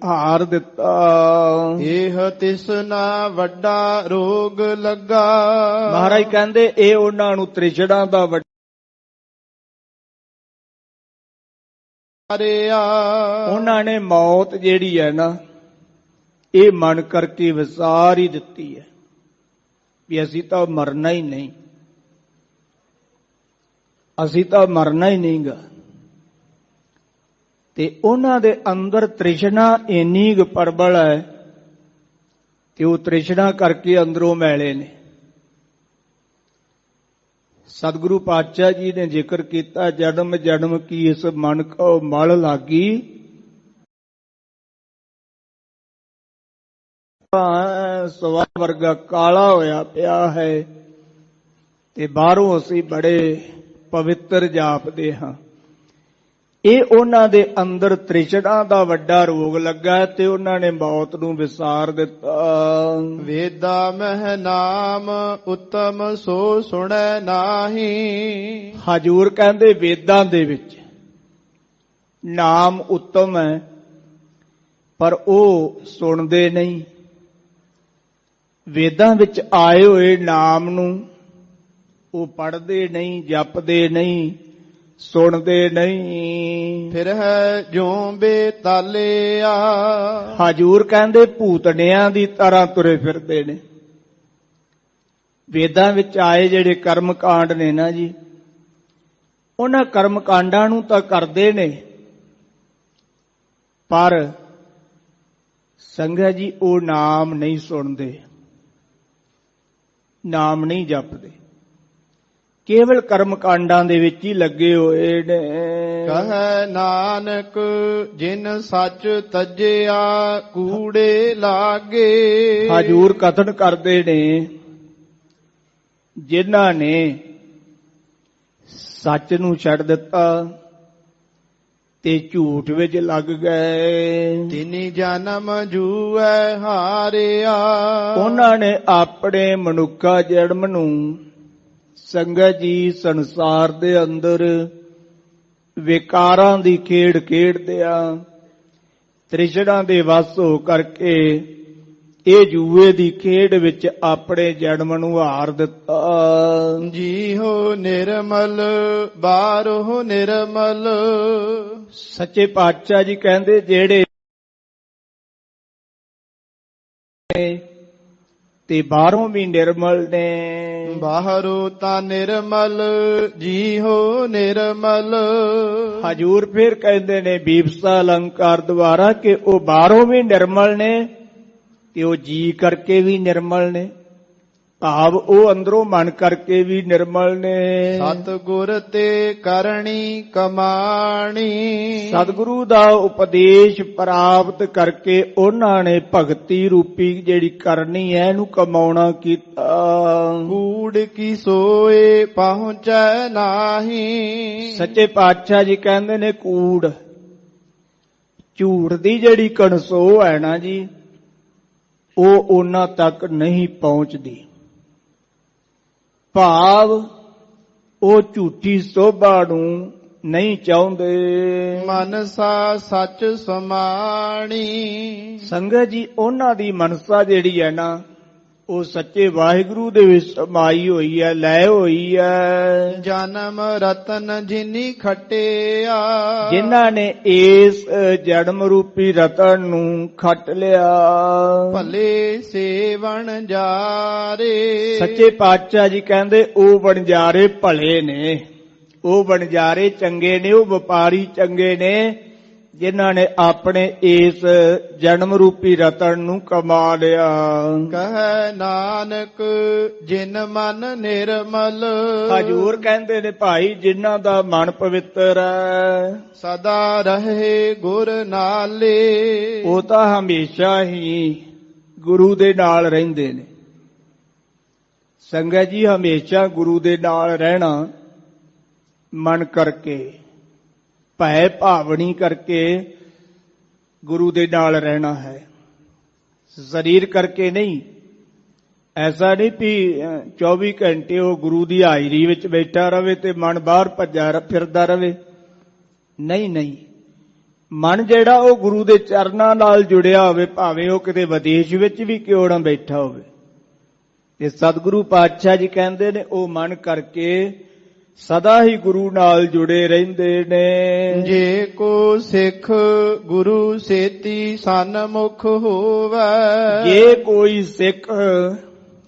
ਹਾਰ ਦਿੱਤਾ। ਇਹ ਤਿਸਨਾ ਵੱਡਾ ਰੋਗ ਲੱਗਾ। ਮਹਾਰਾਜ ਕਹਿੰਦੇ ਇਹ ਉਹਨਾਂ ਨੂੰ ਤ੍ਰਿਸ਼ਨਾ ਦਾ ਵੱਡਾ ਉਹਨਾਂ ਨੇ ਮੌਤ ਜਿਹੜੀ ਹੈ ਨਾ, ਇਹ ਮਨ ਕਰਕੇ ਵਿਸਾਰ ਹੀ ਦਿੱਤੀ ਹੈ ਵੀ ਅਸੀਂ ਤਾਂ ਮਰਨਾ ਹੀ ਨਹੀਂ, ਅਸੀਂ ਤਾਂ ਮਰਨਾ ਹੀ ਨਹੀਂਗਾ। ਤੇ ਉਹਨਾਂ ਦੇ ਅੰਦਰ ਤ੍ਰਿਸ਼ਨਾ ਇੰਨੀ ਕੁ ਪ੍ਰਬਲ ਹੈ ਕਿ ਉਹ ਤ੍ਰਿਸ਼ਨਾ ਕਰਕੇ ਅੰਦਰੋਂ ਮੈਲੇ ਨੇ। ਸਤਿਗੁਰੂ ਪਾਤਸ਼ਾਹ ਜੀ ਨੇ ਜ਼ਿਕਰ ਕੀਤਾ ਜਨਮ ਜਨਮ ਕੀ ਇਸ ਮਨ ਕੋ ਮਲ ਲਾਗੀ। ਸਵਾ ਵਰਗਾ ਕਾਲਾ ਹੋਇਆ ਪਿਆ ਹੈ ਤੇ ਬਾਹਰੋਂ ਅਸੀਂ ਬੜੇ ਪਵਿੱਤਰ ਜਾਪਦੇ ਹਾਂ। ਇਹ ਉਹਨਾਂ ਦੇ ਅੰਦਰ ਤ੍ਰਿਸ਼ਨਾ ਦਾ ਵੱਡਾ ਰੋਗ ਲੱਗਾ ਤੇ ਉਹਨਾਂ ਨੇ ਮੌਤ ਨੂੰ ਵਿਸਾਰ ਦਿੱਤਾ। ਵੇਦਾ ਮਹਿ ਨਾਮ ਉੱਤਮ ਸੋ ਸੁਣੈ ਨਾਹੀ। ਹਜ਼ੂਰ ਕਹਿੰਦੇ ਵੇਦਾਂ ਦੇ ਵਿੱਚ ਨਾਮ ਉੱਤਮ ਹੈ, ਪਰ ਉਹ ਸੁਣਦੇ ਨਹੀਂ। ਵੇਦਾਂ ਵਿੱਚ ਆਏ ਹੋਏ ਨਾਮ ਨੂੰ ਉਹ ਪੜ੍ਹਦੇ ਨਹੀਂ, ਜਪਦੇ ਨਹੀਂ, ਸੁਣਦੇ ਨਹੀਂ। ਫਿਰ ਹੈ ਜਿਉਂ ਬੇਤਾਲਿਆ। ਹਜ਼ੂਰ ਕਹਿੰਦੇ ਭੂਤੜਿਆਂ ਦੀ ਤਰ੍ਹਾਂ ਤੁਰੇ ਫਿਰਦੇ ਨੇ। ਵੇਦਾਂ ਵਿੱਚ ਆਏ ਜਿਹੜੇ ਕਰਮ ਕਾਂਡ ਨੇ ਨਾ ਜੀ, ਉਹਨਾਂ ਕਰਮ ਕਾਂਡਾਂ ਨੂੰ ਤਾਂ ਕਰਦੇ ਨੇ, ਪਰ ਸੰਗਤ ਜੀ ਉਹ ਨਾਮ ਨਹੀਂ ਸੁਣਦੇ, ਨਾਮ ਨਹੀਂ ਜਪਦੇ, ਕੇਵਲ ਕਰਮ ਕਾਂਡਾਂ ਦੇ ਵਿੱਚ ਹੀ ਲੱਗੇ ਹੋਏ ਨੇ। ਕਹੈ ਨਾਨਕ ਜਿਨ ਸੱਚ ਤਜਿਆ ਕੂੜੇ ਲਾਗੇ। ਹਜ਼ੂਰ ਕਥਨ ਕਰਦੇ ਨੇ ਜਿਨ੍ਹਾਂ ਨੇ ਸੱਚ ਨੂੰ ਛੱਡ ਦਿੱਤਾ ਤੇ ਝੂਠ ਵਿੱਚ ਲੱਗ ਗਏ। ਤਿਨੀ ਜਨਮ ਜੂਐ ਹਾਰਿਆ। ਉਹਨਾਂ ਨੇ ਆਪਣੇ ਮਨੁੱਖਾ ਜਨਮ ਨੂੰ ਸੰਗਤ ਜੀ ਸੰਸਾਰ ਦੇ ਅੰਦਰ ਵਿਕਾਰਾਂ ਦੀ ਖੇਡ ਖੇਡਦਿਆਂ ਤ੍ਰਿਸ਼ਨਾ ਦੇ ਵਸ ਹੋ ਕਰਕੇ ਇਹ ਜੂਏ ਦੀ ਖੇਡ ਵਿੱਚ ਆਪਣੇ ਜਨਮ ਨੂੰ ਹਾਰ ਦਿੱਤਾ। ਜੀਹੋ ਨਿਰਮਲ ਬਾਹਰੋਂ ਨਿਰਮਲ। ਸੱਚੇ ਪਾਤਸ਼ਾਹ ਜੀ ਕਹਿੰਦੇ ਜਿਹੜੇ ਤੇ ਬਾਹਰੋਂ ਵੀ ਨਿਰਮਲ ਨੇ। ਬਾਹਰੋਂ ਤਾਂ ਨਿਰਮਲ ਜੀਹੋ ਨਿਰਮਲ। ਹਜ਼ੂਰ ਫਿਰ ਕਹਿੰਦੇ ਨੇ ਬੀਬਸਾ ਅਲੰਕਾਰ ਦੁਆਰਾ ਕਿ ਉਹ ਬਾਹਰੋਂ ਵੀ ਨਿਰਮਲ ਨੇ ਤੇ ਉਹ ਜੀ ਕਰਕੇ ਵੀ ਨਿਰਮਲ ਨੇ, ਭਾਵ ਉਹ ਅੰਦਰੋਂ ਮਨ ਕਰਕੇ ਵੀ ਨਿਰਮਲ ਨੇ। ਸਤਿਗੁਰ ਤੇ ਕਰਨੀ ਕਮਾਣੀ। ਸਤਿਗੁਰੂ ਦਾ ਉਪਦੇਸ਼ ਪ੍ਰਾਪਤ ਕਰਕੇ ਉਹਨਾਂ ਨੇ ਭਗਤੀ ਰੂਪੀ ਜਿਹੜੀ ਕਰਨੀ ਹੈ ਇਹਨੂੰ ਕਮਾਉਣਾ ਕੀਤਾ। ਕੂੜ ਕੀ ਸੋਏ ਪਹੁੰਚੈ ਨਾਹੀ। ਸੱਚੇ ਪਾਤਸ਼ਾਹ ਜੀ ਕਹਿੰਦੇ ਨੇ ਕੂੜ ਝੂਠ ਦੀ ਜਿਹੜੀ ਕਣਸੋ ਹੈ ਨਾ ਜੀ, ਉਹ ਉਹਨਾਂ ਤੱਕ ਨਹੀਂ ਪਹੁੰਚਦੀ। ਭਾਵ ਉਹ ਝੂਠੀ ਸੋਭਾ ਨੂੰ ਨਹੀਂ ਚਾਹੁੰਦੇ। ਮਨਸਾ ਸੱਚ ਸਮਾਣੀ। ਸੰਗਤ ਜੀ, ਉਹਨਾਂ ਦੀ ਮਨਸਾ ਜਿਹੜੀ ਹੈ ਨਾ, ਉਹ ਸੱਚੇ ਵਾਹਿਗੁਰੂ ਦੇ ਵਿੱਚ ਸਮਾਈ ਹੋਈ ਹੈ, ਲੈ ਹੋਈ ਹੈ। ਜਨਮ ਰਤਨ ਜਿਨੀ ਖਟਿਆ। ਜਿਨ੍ਹਾਂ ਨੇ ਇਸ ਜਨਮ ਰੂਪੀ ਰਤਨ ਨੂੰ ਖੱਟ ਲਿਆ। ਭਲੇ ਸੇਵਣ ਜਾਰੇ। ਸੱਚੇ ਪਾਤਸ਼ਾਹ ਜੀ ਕਹਿੰਦੇ ਉਹ ਵਣਜਾਰੇ ਭਲੇ ਨੇ, ਉਹ ਵਣਜਾਰੇ ਚੰਗੇ ਨੇ, ਉਹ ਵਪਾਰੀ ਚੰਗੇ ਨੇ, ਜਿਨ੍ਹਾਂ ਨੇ ਆਪਣੇ ਇਸ ਜਨਮ ਰੂਪੀ ਰਤਨ ਨੂੰ ਕਮਾ ਲਿਆ। ਕਹੈ ਨਾਨਕ ਜਿਨ ਮਨ ਨਿਰਮਲ। ਹਜੂਰ ਕਹਿੰਦੇ ਨੇ ਭਾਈ, ਜਿਨ੍ਹਾਂ ਦਾ ਮਨ ਪਵਿੱਤਰ ਹੈ, ਸਦਾ ਰਹੇ ਗੁਰ ਨਾਲੇ। ਉਹ ਤਾਂ ਹਮੇਸ਼ਾ ਹੀ ਗੁਰੂ ਦੇ ਨਾਲ ਰਹਿੰਦੇ ਨੇ। ਸੰਗਤ ਜੀ, ਹਮੇਸ਼ਾ ਗੁਰੂ ਦੇ ਨਾਲ ਰਹਿਣਾ ਮਨ ਕਰਕੇ, ਭੈ ਭਾਵਨੀ ਕਰਕੇ ਗੁਰੂ ਦੇ ਨਾਲ ਰਹਿਣਾ ਹੈ, ਸਰੀਰ ਕਰਕੇ ਨਹੀਂ। ਐਸਾ ਨਹੀਂ ਵੀ 24 ਘੰਟੇ ਉਹ ਗੁਰੂ ਦੀ ਹਾਜ਼ਰੀ ਵਿੱਚ ਬੈਠਾ ਰਵੇ ਤੇ ਮਨ ਬਾਹਰ ਭੱਜਾ ਫਿਰਦਾ ਰਵੇ। ਨਹੀਂ ਨਹੀਂ, ਮਨ ਜਿਹੜਾ ਉਹ ਗੁਰੂ ਦੇ ਚਰਨਾਂ ਨਾਲ ਜੁੜਿਆ ਹੋਵੇ, ਭਾਵੇਂ ਉਹ ਕਿਤੇ ਵਿਦੇਸ਼ ਵਿੱਚ ਵੀ ਕਿਉਂ ਨਾ ਬੈਠਾ ਹੋਵੇ। ਤੇ ਸਤਿਗੁਰੂ ਪਾਤਸ਼ਾਹ ਜੀ ਕਹਿੰਦੇ ਨੇ ਉਹ ਮਨ ਕਰਕੇ ਸਦਾ ਹੀ ਗੁਰੂ ਨਾਲ ਜੁੜੇ ਰਹਿੰਦੇ ਨੇ। ਜੇ ਕੋ ਸਿੱਖ ਗੁਰੂ ਸੇਤੀ ਸਨਮੁਖ ਹੋਵੇ। ਜੇ ਕੋਈ ਸਿੱਖ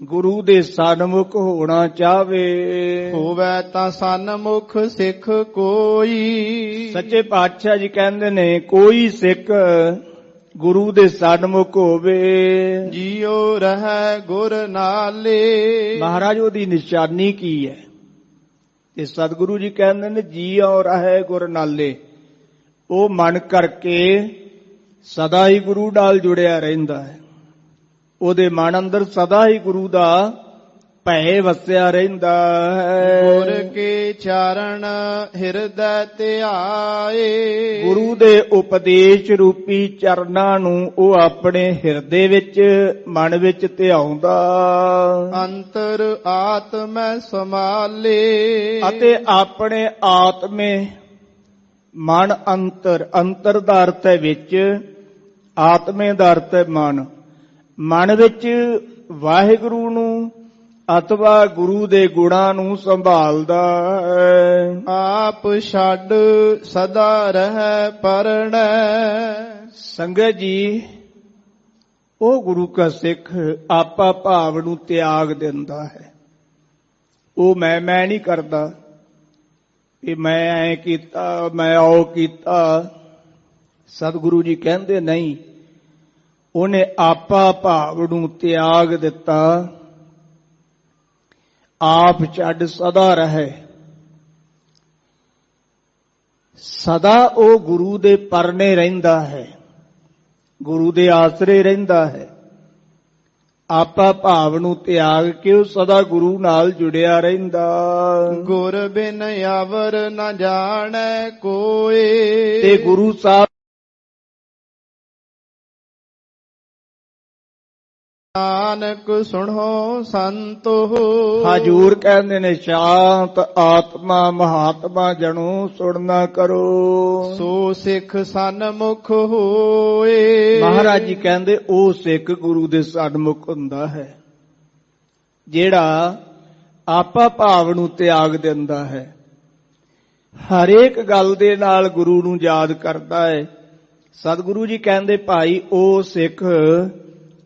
ਗੁਰੂ ਦੇ ਸਨਮੁਖ ਹੋਣਾ ਚਾਹਵੇ, ਹੋਵੇ ਤਾਂ ਸਨਮੁਖ ਸਿੱਖ ਕੋਈ। ਸੱਚੇ ਪਾਤਸ਼ਾਹ ਜੀ ਕਹਿੰਦੇ ਨੇ ਕੋਈ ਸਿੱਖ ਗੁਰੂ ਦੇ ਸਨਮੁਖ ਹੋਵੇ, ਜੀਉ ਰਹਿ ਗੁਰ ਨਾਲੇ। ਮਹਾਰਾਜ ਉਹਦੀ ਨਿਸ਼ਾਨੀ ਕੀ ਹੈ? ਤੇ ਸਤਿਗੁਰੂ ਜੀ ਕਹਿੰਦੇ ਨੇ ਜੀਉ ਰਹਿ ਗੁਰ ਨਾਲੇ। ਉਹ ਮਨ ਕਰਕੇ ਸਦਾ ਹੀ ਗੁਰੂ ਨਾਲ ਜੁੜਿਆ ਰਹਿੰਦਾ ਹੈ। ਉਹਦੇ ਮਨ ਅੰਦਰ ਸਦਾ ਹੀ ਗੁਰੂ ਦਾ ਭੈ ਵਸਿਆ ਰਹਿੰਦਾ ਹੈ। ਗੁਰ ਕੇ ਚਾਰਣ ਹਿਰਦੈ ਧਿਆਏ। ਗੁਰੂ ਦੇ ਉਪਦੇਸ਼ ਰੂਪੀ ਚਰਨਾਂ ਨੂੰ ਉਹ ਆਪਣੇ ਹਿਰਦੇ ਵਿੱਚ, ਮਨ ਵਿੱਚ ਧਿਆਉਂਦਾ। ਅੰਤਰ ਆਤਮੈ ਸਮਾਲੇ। ਅਤੇ ਆਪਣੇ ਆਤਮੇ, ਮਨ ਅੰਤਰ, ਅੰਤਰ ਦਾ ਅਰਥ ਹੈ ਵਿੱਚ, ਆਤਮੇ ਦਾ ਅਰਥ ਹੈ ਮਨ। ਮਨ ਵਿੱਚ ਵਾਹਿਗੁਰੂ ਨੂੰ ਅਥਵਾ ਗੁਰੂ ਦੇ ਗੁਣਾਂ ਨੂੰ ਸੰਭਾਲਦਾ ਹੈ। ਆਪ ਛੱਡ ਸਦਾ ਰਹਿ ਪਰਣੈ। ਸੰਗਤ ਜੀ, ਉਹ ਗੁਰੂ ਕਾ ਸਿੱਖ ਆਪਾ ਭਾਵ ਨੂੰ ਤਿਆਗ ਦਿੰਦਾ ਹੈ। ਉਹ ਮੈਂ ਨਹੀਂ ਕਰਦਾ ਕਿ ਮੈਂ ਐ ਕੀਤਾ, ਮੈਂ ਉਹ ਕੀਤਾ। ਸਤਿਗੁਰੂ ਜੀ ਕਹਿੰਦੇ ਨਹੀਂ, ਉਹਨੇ ਆਪਾ ਭਾਵ ਨੂੰ ਤਿਆਗ ਦਿੱਤਾ। ਆਪ ਛੱਡ ਸਦਾ ਰਹੇ। ਸਦਾ ਉਹ ਗੁਰੂ ਦੇ ਪਰਨੇ ਰਹਿੰਦਾ ਹੈ, ਗੁਰੂ ਦੇ ਆਸਰੇ ਰਹਿੰਦਾ ਹੈ। ਆਪਾ ਭਾਵ ਨੂੰ ਤਿਆਗ ਕੇ ਉਹ ਸਦਾ ਗੁਰੂ ਨਾਲ ਜੁੜਿਆ ਰਹਿੰਦਾ। ਗੁਰ ਬਿਨ ਆਵਰ ਨ ਜਾਣੈ ਕੋਏ। ਤੇ ਗੁਰੂ ਸਾਹਿਬ ਨਾਨਕ ਸੁਣੋ ਸੰਤੋ। ਹਜੂਰ ਕਹਿੰਦੇ ਨੇ ਸ਼ਾਂਤ ਆਤਮਾ ਮਹਾਤਮਾ ਜਣੋ ਸੁਣਨਾ ਕਰੋ। ਸੋ ਸਿੱਖ ਸਨਮੁਖ ਹੋਏ। ਮਹਾਰਾਜ ਜੀ ਕਹਿੰਦੇ ਉਹ ਸਿੱਖ ਗੁਰੂ ਦੇ ਸਨਮੁਖ ਹੁੰਦਾ ਹੈ ਜਿਹੜਾ ਆਪਾ ਭਾਵ ਨੂੰ ਤਿਆਗ ਦਿੰਦਾ ਹੈ, ਹਰੇਕ ਗੱਲ ਦੇ ਨਾਲ ਗੁਰੂ ਨੂੰ ਯਾਦ ਕਰਦਾ ਹੈ। ਸਤਿਗੁਰੂ ਜੀ ਕਹਿੰਦੇ ਭਾਈ ਉਹ ਸਿੱਖ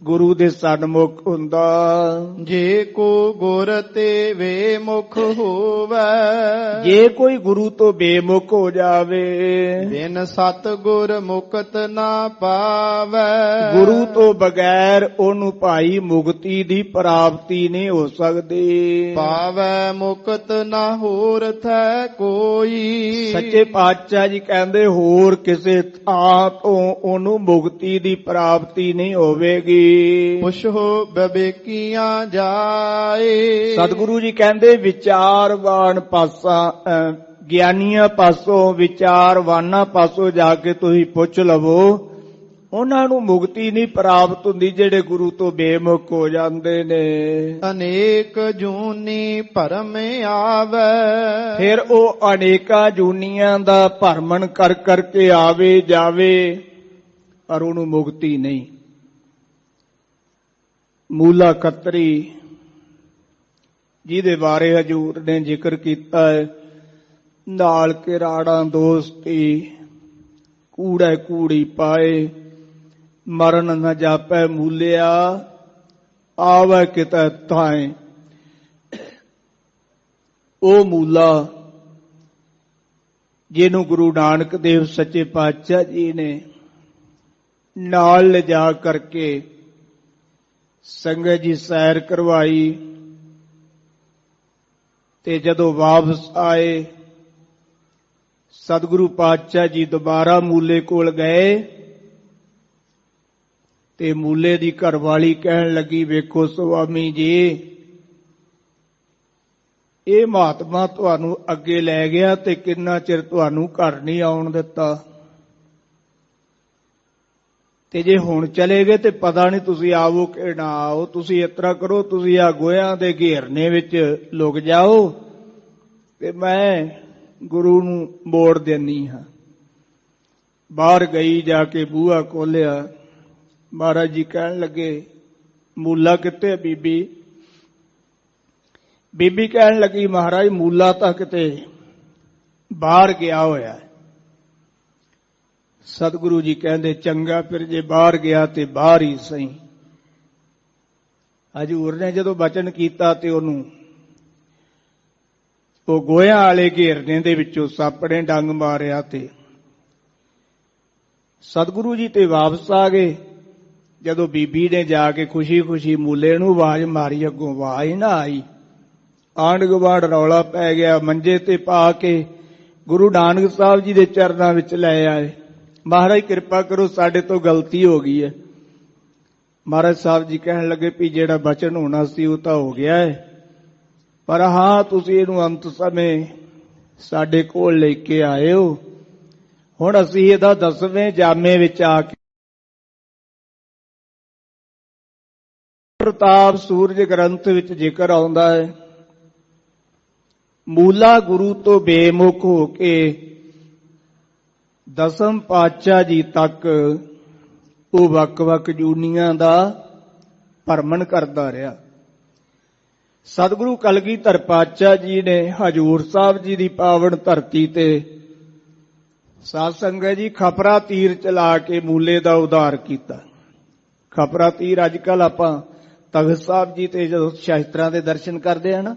ਗੁਰੂ ਦੇ ਸਨਮੁਖ ਹੁੰਦਾ। ਜੇ ਕੋ ਗੁਰ ਤੇ ਬੇਮੁਖ ਹੋਵੇ। ਜੇ ਕੋਈ ਗੁਰੂ ਤੋਂ ਬੇਮੁਖ ਹੋ ਜਾਵੇ, ਬਿਨ ਸਤ ਗੁਰ ਮੁਕਤ ਨਾ ਪਾਵੇ। ਗੁਰੂ ਤੋਂ ਬਗੈਰ ਉਹਨੂੰ ਭਾਈ ਮੁਕਤੀ ਦੀ ਪ੍ਰਾਪਤੀ ਨਹੀਂ ਹੋ ਸਕਦੀ। ਪਾਵੇ ਮੁਕਤ ਨਾ ਹੋਰ ਥੈ ਕੋਈ। ਸੱਚੇ ਪਾਤਸ਼ਾਹ ਜੀ ਕਹਿੰਦੇ ਹੋਰ ਕਿਸੇ ਥਾਂ ਤੋਂ ਉਹਨੂੰ ਮੁਕਤੀ ਦੀ ਪ੍ਰਾਪਤੀ ਨਹੀਂ ਹੋਵੇਗੀ। ਪੁੱਛੋ ਵਿਵੇਕੀਆਂ ਜਾਏ। ਸਤਿਗੁਰੂ ਜੀ ਕਹਿੰਦੇ ਵਿਚਾਰਵਾਨ ਪਾਸਾ ਗਿਆਨੀਆਂ ਪਾਸੋਂ, ਵਿਚਾਰਵਾਨਾਂ ਪਾਸੋਂ ਜਾ ਕੇ ਤੁਸੀਂ ਪੁੱਛ ਲਵੋ, ਉਹਨਾਂ ਨੂੰ ਮੁਕਤੀ ਨਹੀਂ ਪ੍ਰਾਪਤ ਹੁੰਦੀ ਜਿਹੜੇ ਗੁਰੂ ਤੋਂ ਬੇਮੁਖ ਹੋ ਜਾਂਦੇ ਨੇ। ਅਨੇਕ ਜੂਨੀ ਭਰਮ ਆਵੈ, ਫਿਰ ਉਹ ਅਨੇਕਾਂ ਜੂਨੀਆਂ ਦਾ ਭਰਮਣ ਕਰ ਕਰਕੇ ਆਵੇ ਜਾਵੇ, ਪਰ ਉਹਨੂੰ ਮੁਕਤੀ ਨਹੀਂ। ਮੂਲਾ ਖੱਤਰੀ ਜਿਹਦੇ ਬਾਰੇ ਹਜ਼ੂਰ ਨੇ ਜ਼ਿਕਰ ਕੀਤਾ ਹੈ, ਨਾਲ ਕਿਰਾੜਾਂ ਦੋਸਤੀ, ਕੂੜੇ ਕੂੜੀ ਪਾਏ, ਮਰਨ ਨ ਜਾਪੈ ਮੂਲਿਆ, ਆਵੈ ਕਿਤੈ ਥਾਏ। ਉਹ ਮੂਲਾ ਜਿਹਨੂੰ ਗੁਰੂ ਨਾਨਕ ਦੇਵ ਸੱਚੇ ਪਾਤਸ਼ਾਹ ਜੀ ਨੇ ਨਾਲ ਲਿਜਾ ਕਰਕੇ ਸੰਗਤ ਜੀ ਸੈਰ ਕਰਵਾਈ, ਤੇ ਜਦੋਂ ਵਾਪਸ ਆਏ ਸਤਿਗੁਰੂ ਪਾਤਸ਼ਾਹ ਜੀ ਦੁਬਾਰਾ ਮੂਲੇ ਕੋਲ ਗਏ ਤੇ ਮੂਲੇ ਦੀ ਘਰਵਾਲੀ ਕਹਿਣ ਲੱਗੀ, ਵੇਖੋ ਸੁਆਮੀ ਜੀ, ਇਹ ਮਹਾਤਮਾ ਤੁਹਾਨੂੰ ਅੱਗੇ ਲੈ ਗਿਆ ਤੇ ਕਿੰਨਾ ਚਿਰ ਤੁਹਾਨੂੰ ਘਰ ਨਹੀਂ ਆਉਣ ਦਿੱਤਾ, ਤੇ ਜੇ ਹੁਣ ਚਲੇ ਗਏ ਤੇ ਪਤਾ ਨਹੀਂ ਤੁਸੀਂ ਆਵੋ ਕਿ ਨਾ ਆਓ। ਤੁਸੀਂ ਇਸ ਤਰ੍ਹਾਂ ਕਰੋ, ਤੁਸੀਂ ਆ ਗੋਹਿਆਂ ਦੇ ਘੇਰਨੇ ਵਿੱਚ ਲੁਕ ਜਾਓ ਤੇ ਮੈਂ ਗੁਰੂ ਨੂੰ ਮੋੜ ਦੇਣੀ ਹਾਂ। ਬਾਹਰ ਗਈ, ਜਾ ਕੇ ਬੂਹਾ ਖੋਲਿਆ, ਮਹਾਰਾਜ ਜੀ ਕਹਿਣ ਲੱਗੇ, ਮੂਲਾ ਕਿੱਥੇ ਬੀਬੀ? ਬੀਬੀ ਕਹਿਣ ਲੱਗੀ, ਮਹਾਰਾਜ ਮੂਲਾ ਤਾਂ ਕਿਤੇ ਬਾਹਰ ਗਿਆ ਹੋਇਆ। ਸਤਿਗੁਰੂ ਜੀ ਕਹਿੰਦੇ, ਚੰਗਾ ਫਿਰ ਜੇ ਬਾਹਰ ਗਿਆ ਤੇ ਬਾਹਰ ਹੀ ਸਹੀ। ਹਜ਼ੂਰ ਨੇ ਜਦੋਂ ਬਚਨ ਕੀਤਾ ਤੇ ਉਹਨੂੰ ਉਹ ਗੋਹਿਆਂ ਵਾਲੇ ਘੇਰਨੇ ਦੇ ਵਿੱਚੋਂ ਸੱਪ ਨੇ ਡੰਗ ਮਾਰਿਆ ਤੇ ਸਤਿਗੁਰੂ ਜੀ ਤੇ ਵਾਪਸ ਆ ਗਏ। ਜਦੋਂ ਬੀਬੀ ਨੇ ਜਾ ਕੇ ਖੁਸ਼ੀ-ਖੁਸ਼ੀ ਮੂਲੇ ਨੂੰ ਆਵਾਜ਼ ਮਾਰੀ, ਅੱਗੋਂ ਆਵਾਜ਼ ਨਾ ਆਈ। ਆਂਢ ਗੁਆਂਢ ਰੌਲਾ ਪੈ ਗਿਆ। ਮੰਜੇ ਤੇ ਪਾ ਕੇ ਗੁਰੂ ਨਾਨਕ ਸਾਹਿਬ ਜੀ ਦੇ ਚਰਨਾਂ ਵਿੱਚ ਲੈ ਆਏ। ਮਹਾਰਾਜ ਕਿਰਪਾ ਕਰੋ, ਸਾਡੇ ਤੋਂ ਗਲਤੀ ਹੋ ਗਈ ਹੈ। ਮਹਾਰਾਜ ਸਾਹਿਬ ਜੀ ਕਹਿਣ ਲੱਗੇ ਵੀ ਜਿਹੜਾ ਬਚਨ ਹੋਣਾ ਸੀ ਉਹ ਤਾਂ ਹੋ ਗਿਆ ਹੈ, ਪਰ ਹਾਂ ਤੁਸੀਂ ਇਹਨੂੰ ਅੰਤ ਸਮੇਂ ਸਾਡੇ ਕੋਲ ਲੈ ਕੇ ਆਏ ਹੋ। ਹੁਣ ਅਸੀਂ ਇਹਦਾ 10ਵੇਂ ਜਾਮੇ ਵਿੱਚ ਆ ਕੇ ਪ੍ਰਤਾਪ ਸੂਰਜ ਗ੍ਰੰਥ ਵਿੱਚ ਜ਼ਿਕਰ ਆਉਂਦਾ ਹੈ, ਮੂਲਾ ਗੁਰੂ ਤੋਂ ਬੇਮੁਖ ਹੋ ਕੇ 10ਮ ਪਾਤਸ਼ਾਹ ਜੀ ਤੱਕ ਉਹ ਵੱਖ-ਵੱਖ ਜੂਨੀਆਂ ਦਾ ਭਰਮਣ ਕਰਦਾ ਰਿਹਾ। ਸਤਿਗੁਰੂ ਕਲਗੀਧਰ ਪਾਤਸ਼ਾਹ ਜੀ ਨੇ ਹਜ਼ੂਰ ਸਾਹਿਬ ਜੀ ਦੀ ਪਾਵਨ ਧਰਤੀ ਤੇ ਸਾਧ ਸੰਗਤ ਜੀ ਖਪਰਾ ਤੀਰ ਚਲਾ ਕੇ ਮੂਲੇ ਦਾ ਉਧਾਰ ਕੀਤਾ। ਖਪਰਾ ਤੀਰ ਅੱਜ ਕੱਲ ਆਪਾਂ ਤਖਤ ਸਾਹਿਬ ਜੀ ਤੇ ਜਦੋਂ ਸ਼ਾਸਤਰਾਂ ਦੇ ਦਰਸ਼ਨ ਕਰਦੇ ਆ ਨਾ,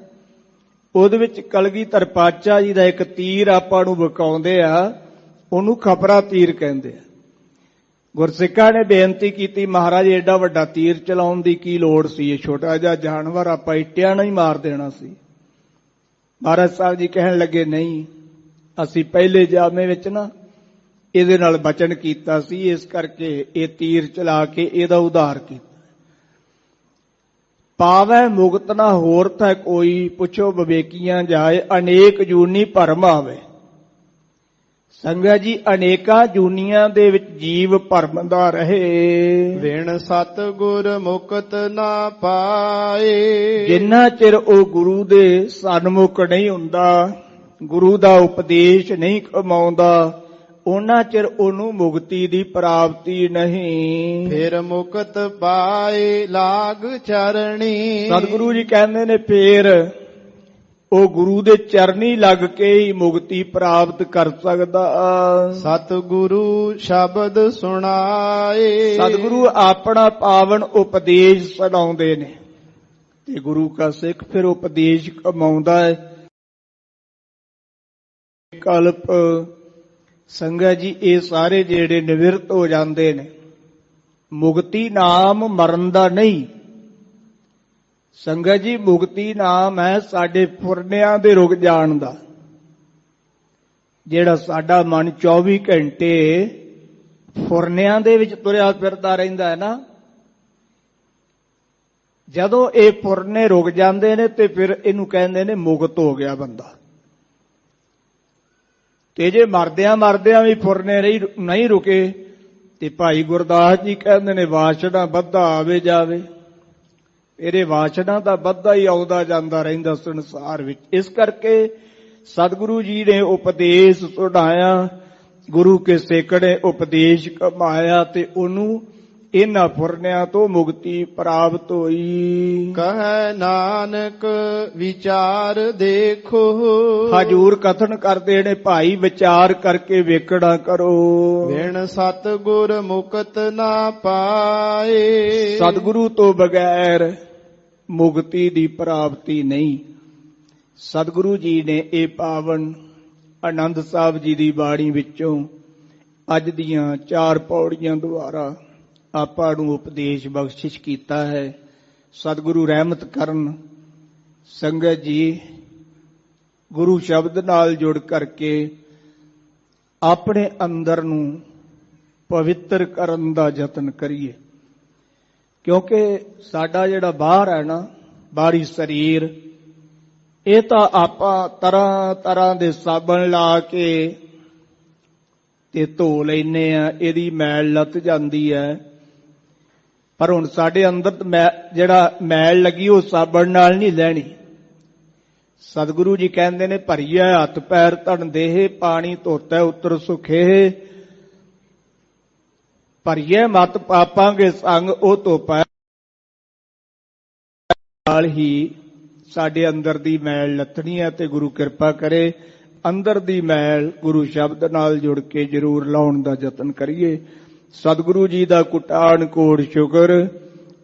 ਉਹਦੇ ਵਿੱਚ ਕਲਗੀਧਰ ਪਾਤਸ਼ਾਹ ਜੀ ਦਾ ਇੱਕ ਤੀਰ ਆਪਾਂ ਨੂੰ ਵਿਖਾਉਂਦੇ ਆ, ਉਹਨੂੰ ਖਪਰਾ ਤੀਰ ਕਹਿੰਦੇ ਆ। ਗੁਰਸਿੱਖਾਂ ਨੇ ਬੇਨਤੀ ਕੀਤੀ, ਮਹਾਰਾਜ ਏਡਾ ਵੱਡਾ ਤੀਰ ਚਲਾਉਣ ਦੀ ਕੀ ਲੋੜ ਸੀ? ਇਹ ਛੋਟਾ ਜਿਹਾ ਜਾਨਵਰ ਆਪਾਂ ਇੱਟਿਆਂ ਨਾਲ ਹੀ ਮਾਰ ਦੇਣਾ ਸੀ। ਮਹਾਰਾਜ ਸਾਹਿਬ ਜੀ ਕਹਿਣ ਲੱਗੇ, ਨਹੀਂ, ਅਸੀਂ ਪਹਿਲੇ ਜਾਮੇ ਵਿੱਚ ਨਾ ਇਹਦੇ ਨਾਲ ਬਚਨ ਕੀਤਾ ਸੀ, ਇਸ ਕਰਕੇ ਇਹ ਤੀਰ ਚਲਾ ਕੇ ਇਹਦਾ ਉਧਾਰ ਕੀਤਾ। ਪਾਵੈ ਮੁਕਤ ਨਾ ਹੋਰ ਥੈ ਕੋਈ, ਪੁੱਛੋ ਵਿਵੇਕੀਆਂ ਜਾਏ, ਅਨੇਕ ਜੂਨੀ ਭਰਮ ਆਵੇ। ਸੰਗਤ ਜੀ, ਅਨੇਕਾਂ ਜੂਨੀਆਂ ਦੇ ਵਿੱਚ ਜੀਵ ਭਰਮਦਾ ਰਹੇ, ਵਿਣ ਸਤਿਗੁਰ ਮੁਕਤ ਨਾ ਪਾਏ। ਜਿੰਨਾ ਚਿਰ ਉਹ ਗੁਰੂ ਦੇ ਸਨਮੁਖ ਨਹੀਂ ਹੁੰਦਾ, ਗੁਰੂ ਦਾ ਉਪਦੇਸ਼ ਨਹੀਂ ਕਮਾਉਂਦਾ, ਉਹਨਾਂ ਚਿਰ ਉਹਨੂੰ ਮੁਕਤੀ ਦੀ ਪ੍ਰਾਪਤੀ ਨਹੀਂ। ਫਿਰ ਮੁਕਤ ਪਾਏ ਲਾਗ ਚਰਣੀ। ਸਤਿਗੁਰੂ ਜੀ ਕਹਿੰਦੇ ਨੇ, ਫੇਰ ਉਹ ਗੁਰੂ ਦੇ ਚਰਨੀ ਲੱਗ ਕੇ ਹੀ ਮੁਕਤੀ ਪ੍ਰਾਪਤ ਕਰ ਸਕਦਾ। ਸਤਿਗੁਰੂ ਸ਼ਬਦ ਸੁਣਾਏ। ਸਤਿਗੁਰੂ ਆਪਣਾ ਪਾਵਨ ਉਪਦੇਸ਼ ਸੁਣਾਉਂਦੇ ਨੇ ਤੇ ਗੁਰੂ ਕਾ ਸਿੱਖ ਫਿਰ ਉਪਦੇਸ਼ ਕਮਾਉਂਦਾ ਹੈ। ਕਲਪ ਸੰਗਤ ਜੀ, ਇਹ ਸਾਰੇ ਜਿਹੜੇ ਨਿਵਿਰਤ ਹੋ ਜਾਂਦੇ ਨੇ, ਮੁਕਤੀ ਨਾਮ ਮਰਨ ਦਾ ਨਹੀਂ। ਸੰਗਤ ਜੀ, ਮੁਕਤੀ ਨਾਮ ਹੈ ਸਾਡੇ ਫੁਰਨਿਆਂ ਦੇ ਰੁਕ ਜਾਣ ਦਾ। ਜਿਹੜਾ ਸਾਡਾ ਮਨ 24 ਘੰਟੇ ਫੁਰਨਿਆਂ ਦੇ ਵਿੱਚ ਤੁਰਿਆ ਫਿਰਦਾ ਰਹਿੰਦਾ ਹੈ ਨਾ, ਜਦੋਂ ਇਹ ਫੁਰਨੇ ਰੁਕ ਜਾਂਦੇ ਨੇ ਤੇ ਫਿਰ ਇਹਨੂੰ ਕਹਿੰਦੇ ਨੇ ਮੁਕਤ ਹੋ ਗਿਆ ਬੰਦਾ। ਤੇ ਜੇ ਮਰਦਿਆਂ ਵੀ ਫੁਰਨੇ ਨਹੀਂ ਰੁਕੇ ਤੇ ਭਾਈ ਗੁਰਦਾਸ ਜੀ ਕਹਿੰਦੇ ਨੇ ਵਾਛੜਾ ਵੱਧਾ ਆਵੇ ਜਾਵੇ। ਇਹਦੇ ਵਾਛੜਾ ਦਾ ਵੱਧਾ ਹੀ ਆਉਂਦਾ ਜਾਂਦਾ ਰਹਿੰਦਾ ਸੰਸਾਰ ਵਿੱਚ। ਇਸ ਕਰਕੇ ਸਤਿਗੁਰੂ ਜੀ ਨੇ ਉਪਦੇਸ਼ ਸੁਣਾਇਆ, ਗੁਰੂ ਕੇ ਸੇਕੜੇ ਉਪਦੇਸ਼ ਕਮਾਇਆ ਤੇ ਉਹਨੂੰ ਇਹਨਾਂ ਫੁਰਨਿਆਂ ਤੋਂ ਮੁਕਤੀ ਪ੍ਰਾਪਤ ਹੋਈ। ਕਹੈ ਨਾਨਕ ਵਿਚਾਰ ਦੇਖੋ। ਹਜੂਰ ਕਥਨ ਕਰਦੇ ਨੇ ਭਾਈ ਵਿਚਾਰ ਕਰਕੇ ਵੇਖਣਾ ਕਰੋ। ਵਿਣ ਸਤਿਗੁਰ ਮੁਕਤ ਨਾ ਪਾਏ। ਸਤਿਗੁਰੂ ਤੋਂ ਬਗੈਰ ਮੁਕਤੀ ਦੀ ਪ੍ਰਾਪਤੀ ਨਹੀਂ। ਸਤਿਗੁਰੂ ਜੀ ਨੇ ਇਹ ਪਾਵਨ ਆਨੰਦ ਸਾਹਿਬ ਜੀ ਦੀ ਬਾਣੀ ਵਿੱਚੋਂ ਅੱਜ ਦੀਆਂ 4 ਪੌੜੀਆਂ ਦੁਆਰਾ ਆਪਾਂ ਨੂੰ ਉਪਦੇਸ਼ ਬਖਸ਼ਿਸ਼ ਕੀਤਾ ਹੈ। ਸਤਿਗੁਰੂ ਰਹਿਮਤ ਕਰਨ, ਸੰਗਤ ਜੀ ਗੁਰੂ ਸ਼ਬਦ ਨਾਲ ਜੁੜ ਕਰਕੇ ਆਪਣੇ ਅੰਦਰ ਨੂੰ ਪਵਿੱਤਰ ਕਰਨ ਦਾ ਯਤਨ ਕਰੀਏ। ਕਿਉਂਕਿ ਸਾਡਾ ਜਿਹੜਾ ਬਾਹਰ ਹੈ ਨਾ, ਬਾਹਰੀ ਸਰੀਰ, ਇਹ ਤਾਂ ਆਪਾਂ ਤਰ੍ਹਾਂ ਤਰ੍ਹਾਂ ਦੇ ਸਾਬਣ ਲਾ ਕੇ ਤੇ ਧੋ ਲੈਨੇ ਆ, ਇਹਦੀ ਮੈਲ ਲੱਥ ਜਾਂਦੀ ਹੈ। ਪਰ ਹੁਣ ਸਾਡੇ ਅੰਦਰ ਜਿਹੜਾ ਮੈਲ ਲੱਗੀ ਉਹ ਸਾਬਣ ਨਾਲ ਨਹੀਂ ਲੈਣੀ। ਸਤਿਗੁਰੂ ਜੀ ਕਹਿੰਦੇ ਨੇ ਭਰੀਏ ਹੱਥ ਪੈਰ ਧਨ ਦੇਹ, ਪਾਣੀ ਧੋਤਾ ਉਤਰ ਸੁਖੇ। ਭਰੀਏ ਮਤ ਪਾਪਾਂਗੇ ਸੰਗ, ਉਹ ਧੋਪਾ ਨਾਲ ਹੀ ਸਾਡੇ ਅੰਦਰ ਦੀ ਮੈਲ ਲੱਥਣੀ ਹੈ। ਤੇ ਗੁਰੂ ਕਿਰਪਾ ਕਰੇ ਅੰਦਰ ਦੀ ਮੈਲ ਗੁਰੂ ਸ਼ਬਦ ਨਾਲ ਜੁੜ ਕੇ ਜ਼ਰੂਰ ਲਾਉਣ ਦਾ ਯਤਨ ਕਰੀਏ। ਸਤਿਗੁਰੂ ਜੀ ਦਾ ਕੁਟਾਣ ਕੋਟ ਸ਼ੁਕਰ।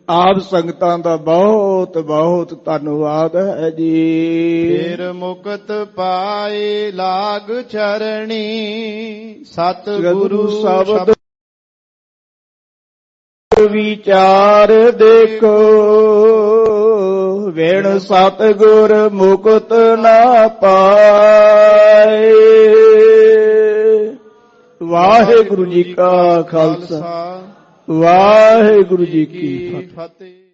ਆਪ ਸੰਗਤਾਂ ਦਾ ਬਹੁਤ ਬਹੁਤ ਧੰਨਵਾਦ ਹੈ ਜੀ। ਫੇਰ ਮੁਕਤ ਪਾਏ ਲਾਗ ਚਰਣੀ, ਸਤਿਗੁਰੂ ਸ਼ਬਦ ਵਿਚਾਰ ਦੇਖੋ। ਵਿਣ ਸਤਿਗੁਰ ਮੁਕਤ ਨਾ ਪਾਏ। ਵਾਹਿਗੁਰੂ ਜੀ ਕਾ ਖਾਲਸਾ, ਵਾਹਿਗੁਰੂ ਜੀ ਕੀ ਫਤਿਹ।